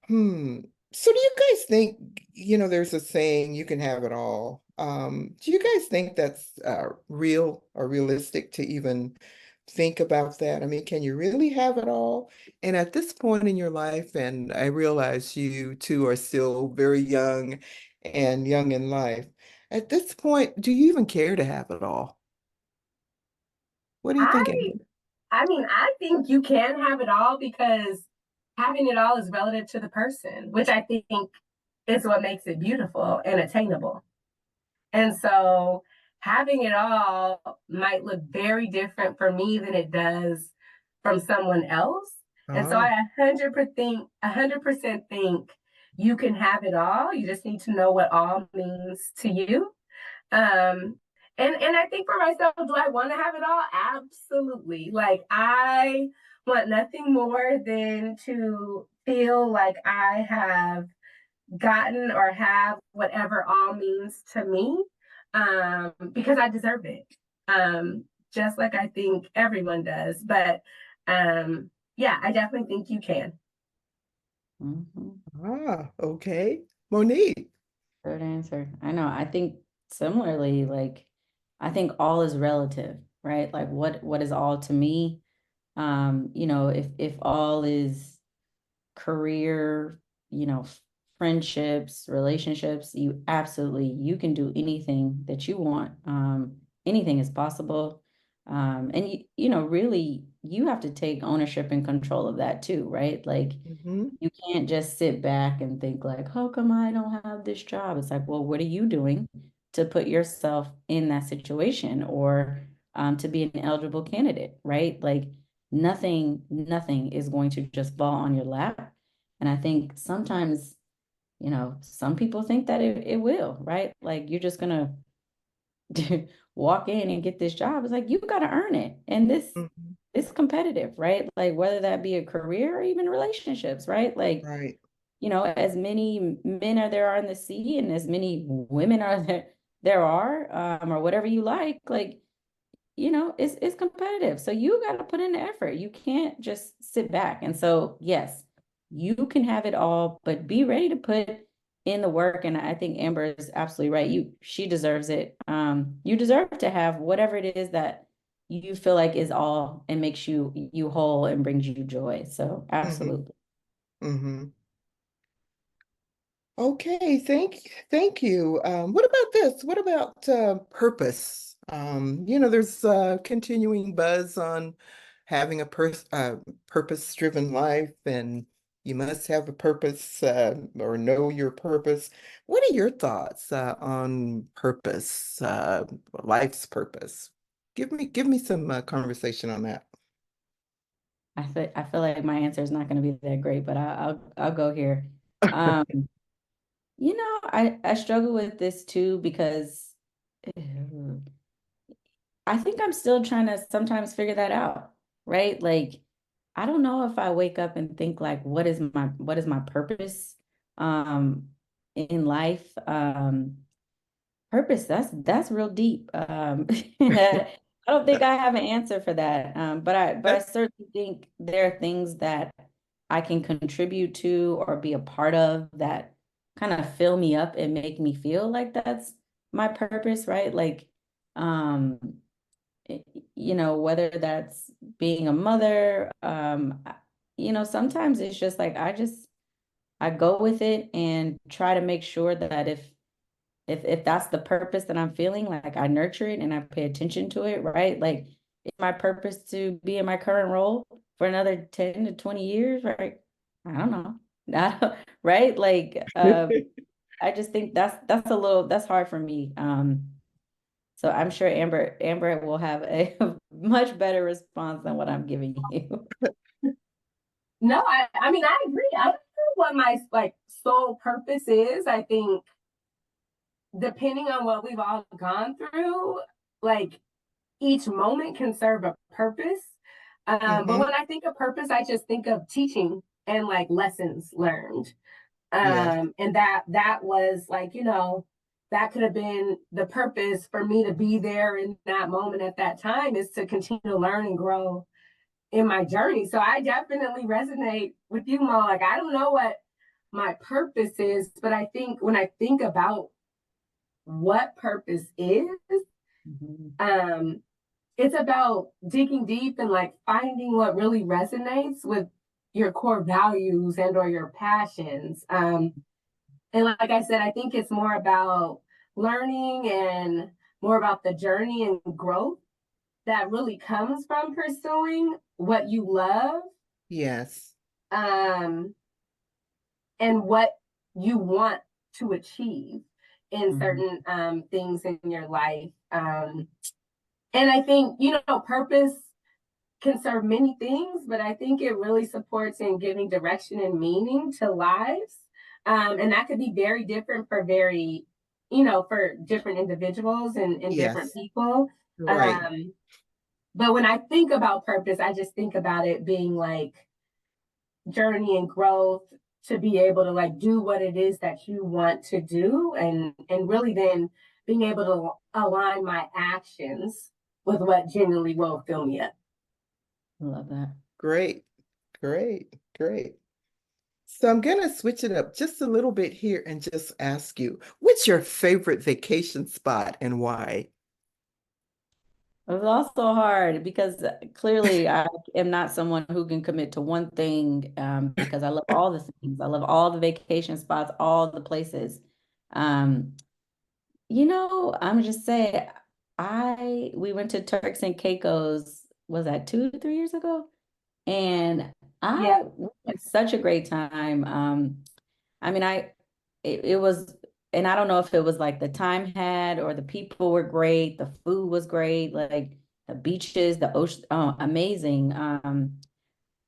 Hmm. So do you guys think, there's a saying, you can have it all. Do you guys think that's real or realistic to even think about that? I mean, can you really have it all? And at this point in your life, and I realize you two are still very young and young in life, at this point, do you even care to have it all? What do you think, I Amber? I mean, I think you can have it all, because having it all is relative to the person, which I think is what makes it beautiful and attainable. And so having it all might look very different for me than it does from someone else. And so I Ah, 100% think you can have it all. You just need to know what all means to you. And I think for myself, do I want to have it all? Absolutely. Like I want nothing more than to feel like I have gotten or have whatever all means to me, because I deserve it. Just like I think everyone does. But yeah, I definitely think you can. Okay. Monique. Good answer. I know. I think similarly, like I think all is relative, right? Like what is all to me? If all is career, friendships, relationships, you can do anything that you want. Anything is possible. And really you have to take ownership and control of that too, right? Like Mm-hmm. you can't just sit back and think like, how come I don't have this job? It's like, well, what are you doing to put yourself in that situation or to be an eligible candidate, right? Like nothing is going to just fall on your lap. And I think sometimes, some people think that it will, right? Like you're just gonna walk in and get this job. It's like you got to earn it, and this Mm-hmm. it's competitive, right? Like whether that be a career or even relationships, right? Like Right. as many men are there are in the sea, and as many women are there are, or whatever you like it's competitive. So you got to put in the effort. You can't just sit back. And so, yes, you can have it all, but be ready to put in the work. And I think Amber is absolutely right. She deserves it. You deserve to have whatever it is that you feel like is all and makes you whole and brings you joy. So Mm-hmm. absolutely. Mm-hmm. Okay, thank you. What about this? What about purpose? There's continuing buzz on having a purpose-driven life, and you must have a purpose or know your purpose. What are your thoughts on purpose, life's purpose? Give me some conversation on that. I feel like my answer is not going to be that great, but I'll go here. Um, I struggle with this too because I think I'm still trying to sometimes figure that out, right? Like, I don't know if I wake up and think like, what is my purpose in life? Purpose, that's real deep. I don't think I have an answer for that. But I That- certainly think there are things that I can contribute to or be a part of that kind of fill me up and make me feel like that's my purpose, right? Like, um, whether that's being a mother, sometimes it's just like I go with it and try to make sure that if that's the purpose that I'm feeling, like I nurture it and I pay attention to it, right? Like it's my purpose to be in my current role for another 10 to 20 years, right? I don't know. Right? Like I just think that's hard for me. So I'm sure Amber will have a much better response than what I'm giving you. No, I mean I agree. I don't know what my like sole purpose is. I think depending on what we've all gone through, like each moment can serve a purpose. But Mm-hmm. when I think of purpose, I just think of teaching and like lessons learned. Yes. And that was like, that could have been the purpose for me to be there in that moment at that time, is to continue to learn and grow in my journey. So I definitely resonate with you, Mo. Like I don't know what my purpose is, but I think when I think about what purpose is, Mhm. um, it's about digging deep and like finding what really resonates with your core values and or your passions. And like I said, I think it's more about learning and more about the journey and growth that really comes from pursuing what you love, Yes. um, and what you want to achieve in Mhm. certain things in your life. And I think, purpose can serve many things, but I think it really supports in giving direction and meaning to lives. And that could be very different for very for different individuals and different Yes. people. Right. But when I think about purpose, I just think about it being like journey and growth, to be able to like do what it is that you want to do, and really then being able to align my actions with what genuinely will fill me up. I love that. Great. Great. Great. So I'm going to switch it up just a little bit here and just ask you, what's your favorite vacation spot and why? It was also hard because clearly I am not someone who can commit to one thing, because I love all the things. I love all the vacation spots, all the places. Um, I'm just saying, we went to Turks and Caicos, was that 2, 3 years ago? And Yeah. we had such a great time. I mean, it was, and I don't know if it was like the time had or the people were great, the food was great, like the beaches, the ocean, oh, amazing. I don't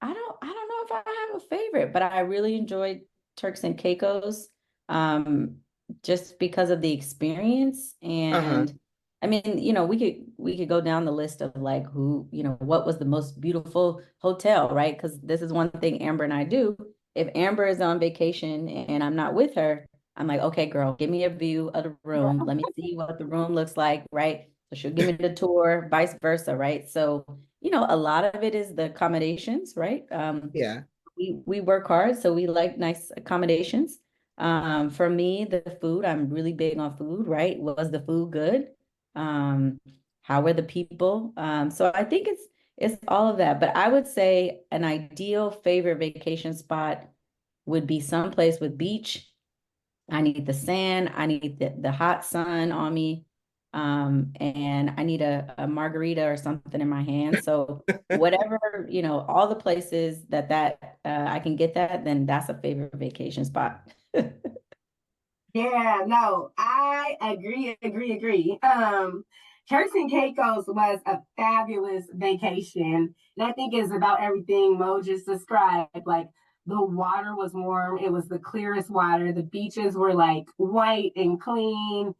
know if I have a favorite, but I really enjoyed Turks and Caicos, um, just because of the experience. Uh-huh. And I mean, we could go down the list of like what was the most beautiful hotel, right? Because this is one thing Amber and I do. If Amber is on vacation and I'm not with her, I'm like, okay, girl, give me a view of the room. Let me see what the room looks like, right? So she'll give me the tour, vice versa, right? So a lot of it is the accommodations, right? Yeah. We work hard, so we like nice accommodations. For me, the food, I'm really big on food, right? Was the food good? Um, how were the people? So I think it's all of that. But I would say an ideal favorite vacation spot would be someplace with beach. I need the sand. I need the hot sun on me. And I need a margarita or something in my hand. So whatever, all the places that I can get that, then that's a favorite vacation spot. Yeah, no, I agree. Turks and Caicos was a fabulous vacation. And I think it's about everything Mo just described. Like the water was warm, it was the clearest water. The beaches were like white and clean.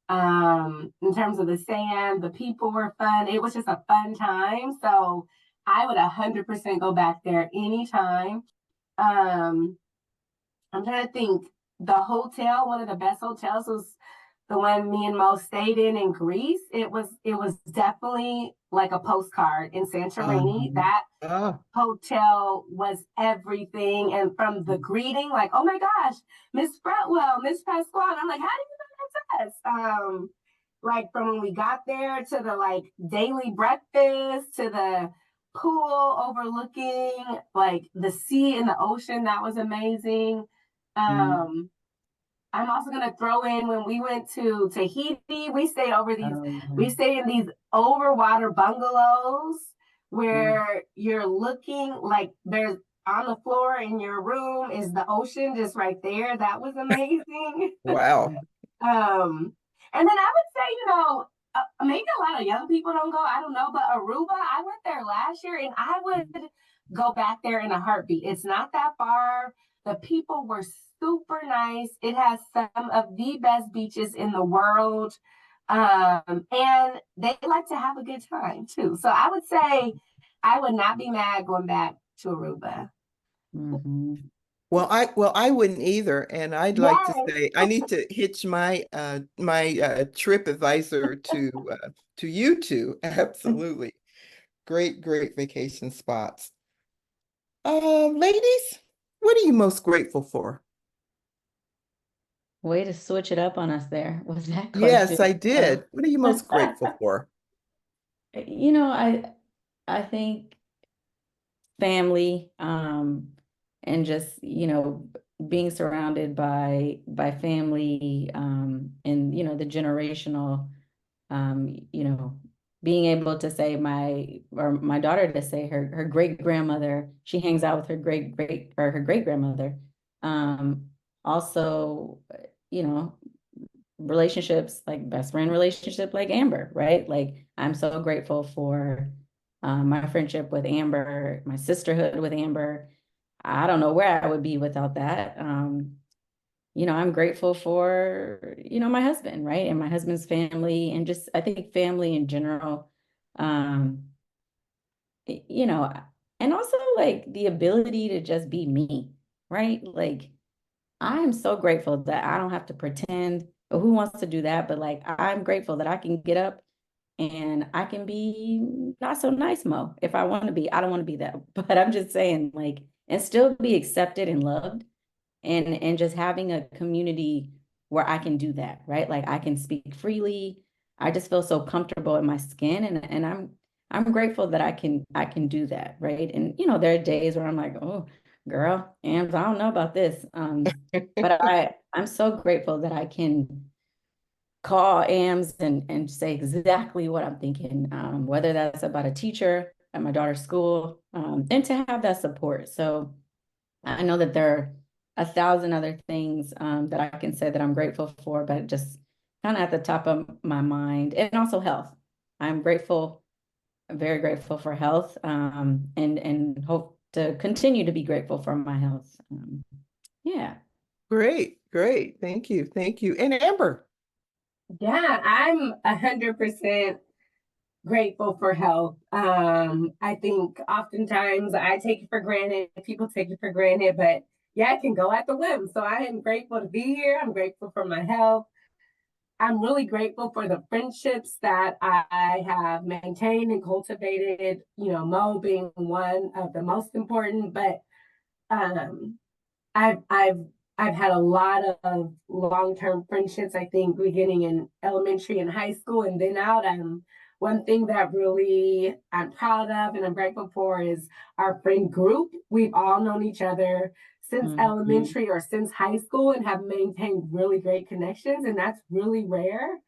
In terms of the sand, the people were fun. It was just a fun time. So I would 100% go back there anytime. Um, I'm trying to think. The hotel, one of the best hotels, was the one me and Mo stayed in Greece. It was definitely like a postcard in Santorini. Um, That oh, hotel was everything. And from the greeting, like, oh my gosh, Miss Fretwell, Miss Pasquale. I'm like, how do you know that's us? Like from when we got there to the like daily breakfast to the pool overlooking like the sea and the ocean, that was amazing. Mm. um I'm also gonna throw in when we went to Tahiti, Oh, we stayed in these overwater bungalows yeah. where you're looking like there's on the floor in your room is the ocean just right there. That was amazing. wow. And then I would say, maybe a lot of young people don't go. I don't know, but Aruba, I went there last year, and I would go back there in a heartbeat. It's not that far. The people were super nice. It has some of the best beaches in the world. And they like to have a good time too. So I would say I would not be mad going back to Aruba. Mhm. Well, I wouldn't either, and I'd like to Yes. say I need to hitch my trip advisor to you two. Absolutely. Great, great vacation spots. Ladies, what are you most grateful for? Way to switch it up on us there with that Yes, question. I did. What are you most grateful for? You know, I think family, and just being surrounded by family, and the generational, being able to say my daughter to say her great grandmother, she hangs out with her great grandmother. Also, you know relationships, like best friend relationship, like Amber, right? Like I'm so grateful for my friendship with Amber, my sisterhood with Amber. I don't know where I would be without that. I'm grateful for, my husband, right? And my husband's family, and just, I think family in general. Um, you know, and also like the ability to just be me, right? Like I am so grateful that I don't have to pretend. Or who wants to do that? But like I'm grateful that I can get up and I can be not so nice Mo if I want to be. I don't want to be that, but I'm just saying like and still be accepted and loved and just having a community where I can do that, right? Like I can speak freely. I just feel so comfortable in my skin and I'm grateful that I can do that, right? And there are days where I'm like, "Oh, girl, and I don't know about this." But I'm so grateful that I can call AMS and say exactly what I'm thinking, whether that's about a teacher at my daughter's school, and to have that support. So I know that there are 1,000 other things that I can say that I'm grateful for, but just kind of at the top of my mind, and also health. I'm grateful, very grateful for health, and hope to continue to be grateful for my health. Yeah. Great, great. Thank you. Thank you. And Amber. Yeah, I'm 100% grateful for health. I think oftentimes I take it for granted, people take it for granted, but yeah, it can go at the whim. So I am grateful to be here. I'm grateful for my health. I'm really grateful for the friendships that I have maintained and cultivated, Mo being one of the most important, but um, I've I've I've had a lot of long-term friendships, I think, beginning in elementary and high school and then out. One thing that really I'm proud of and I'm grateful for is our friend group. We've all known each other since Mhm. elementary or since high school and have maintained really great connections, and that's really rare.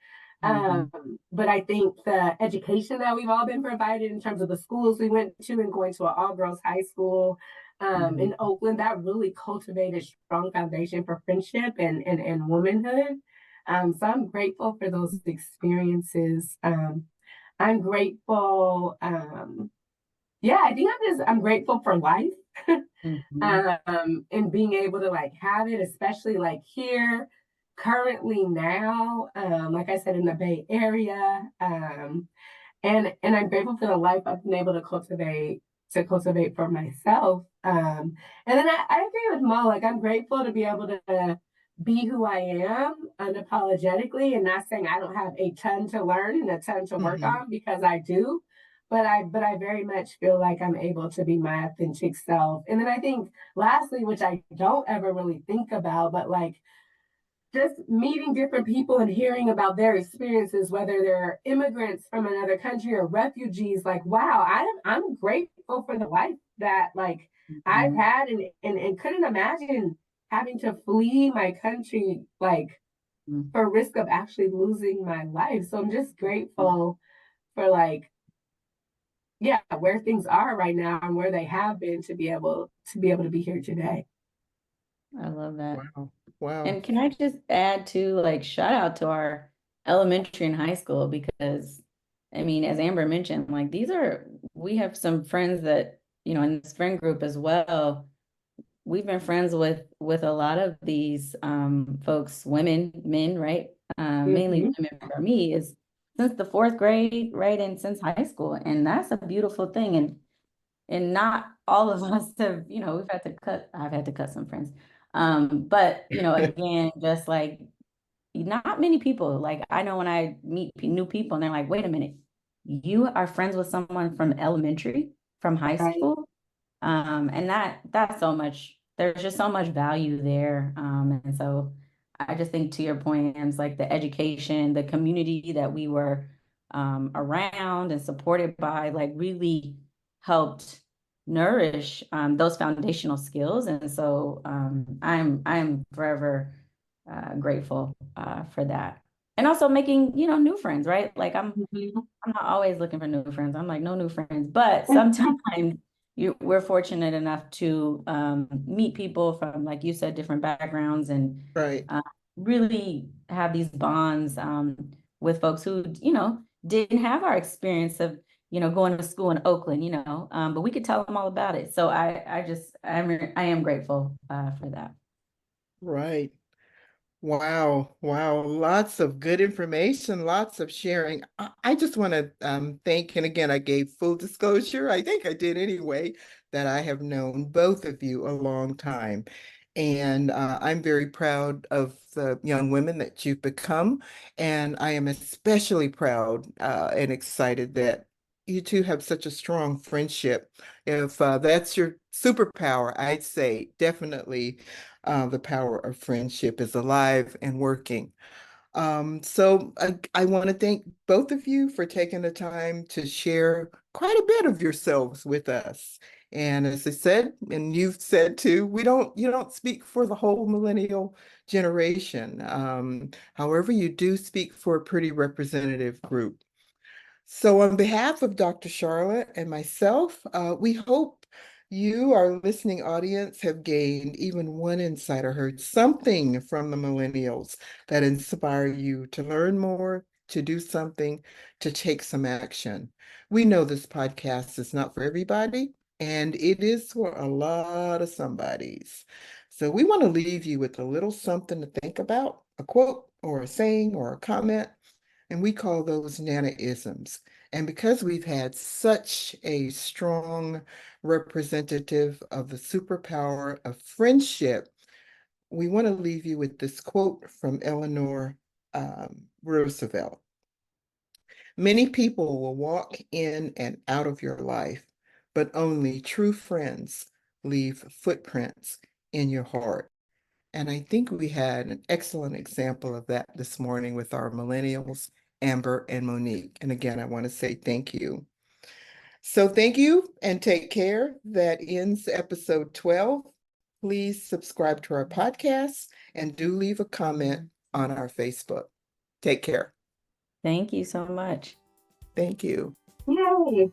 Mhm. But I think the education that we've all been provided in terms of the schools we went to and going to an all-girls high school Mhm. in Oakland, that really cultivated strong foundation for friendship and womanhood. So I'm grateful for those experiences. I'm grateful. Yeah, I think I'm grateful for life Mhm. and being able to like have it, especially like here currently now, like I said, in the Bay Area. And I'm grateful for the life I've been able to cultivate for myself. And then I agree with Mo. Like I'm grateful to be able to be who I am unapologetically, and not saying I don't have a ton to learn and a ton to work Mhm. on because I do. But I very much feel like I'm able to be my authentic self. And then I think lastly, which I don't ever really think about, but like just meeting different people and hearing about their experiences, whether they're immigrants from another country or refugees, like, wow, I'm grateful for the life that like I've Mhm. had and couldn't imagine having to flee my country like Mhm. for risk of actually losing my life. So I'm just Mhm. grateful for like, yeah, where things are right now and where they have been to be able to be here today. I love that. Wow. Wow. And can I just add to like shout out to our elementary and high school because I mean, as Amber mentioned, like we have some friends that, in this friend group as well. We've been friends with a lot of these folks, women, men, right? Mainly Mm-hmm. women for me is since the fourth grade, right? And since high school. And that's a beautiful thing. And not all of us have, I've had to cut some friends. But again, just like not many people, like I know when I meet new people and they're like, wait a minute, you are friends with someone from elementary, from high Right. school? And that's so much, there's just so much value there. And so I just think to your point, it's like the education, the community that we were around and supported by, like really helped nourish those foundational skills. And so I'm forever grateful for that. And also making, new friends, right? Like Mm-hmm. I'm not always looking for new friends. I'm like, no new friends. But sometimes we're fortunate enough to meet people from, like you said, different backgrounds and Right. uh, really have these bonds with folks who, didn't have our experience of, going to school in Oakland, but we could tell them all about it. So I am grateful for that. Right. Wow, wow, lots of good information, lots of sharing. I just want to thank, and again, I gave full disclosure, I think I did anyway, that I have known both of you a long time. And I'm very proud of the young women that you've become. And I am especially proud and excited that you two have such a strong friendship. If that's your superpower, I'd say definitely the power of friendship is alive and working. So I want to thank both of you for taking the time to share quite a bit of yourselves with us. And as I said, and you've said too, you don't speak for the whole millennial generation. However, you do speak for a pretty representative group. So, on behalf of Dr. Charlotte and myself, we hope you, our listening audience, have gained even one insight or heard something from the millennials that inspire you to learn more, to do something, to take some action. We know this podcast is not for everybody, and it is for a lot of somebodies. So, we want to leave you with a little something to think about, a quote or a saying or a comment, and we call those Nana-isms. And because we've had such a strong representative of the superpower of friendship, we want to leave you with this quote from Eleanor Roosevelt. Many people will walk in and out of your life, but only true friends leave footprints in your heart. And I think we had an excellent example of that this morning with our millennials, Amber and Monique. And again, I want to say thank you. So thank you and take care. That ends episode 12. Please subscribe to our podcast and do leave a comment on our Facebook. Take care. Thank you so much. Thank you. Yay.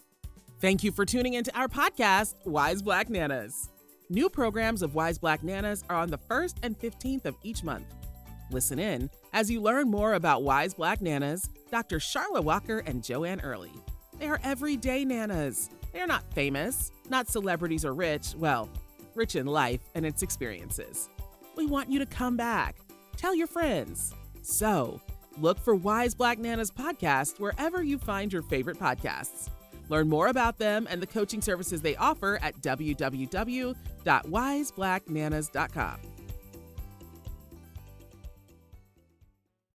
Thank you for tuning into our podcast, Wise Black Nanas. New programs of Wise Black Nanas are on the 1st and 15th of each month. Listen in as you learn more about Wise Black Nanas, Dr. Charla Walker and Joanne Early. They are everyday nanas. They are not famous, not celebrities or rich, well, rich in life and its experiences. We want you to come back. Tell your friends. So, look for Wise Black Nanas podcast wherever you find your favorite podcasts. Learn more about them and the coaching services they offer at www.wiseblacknanas.com.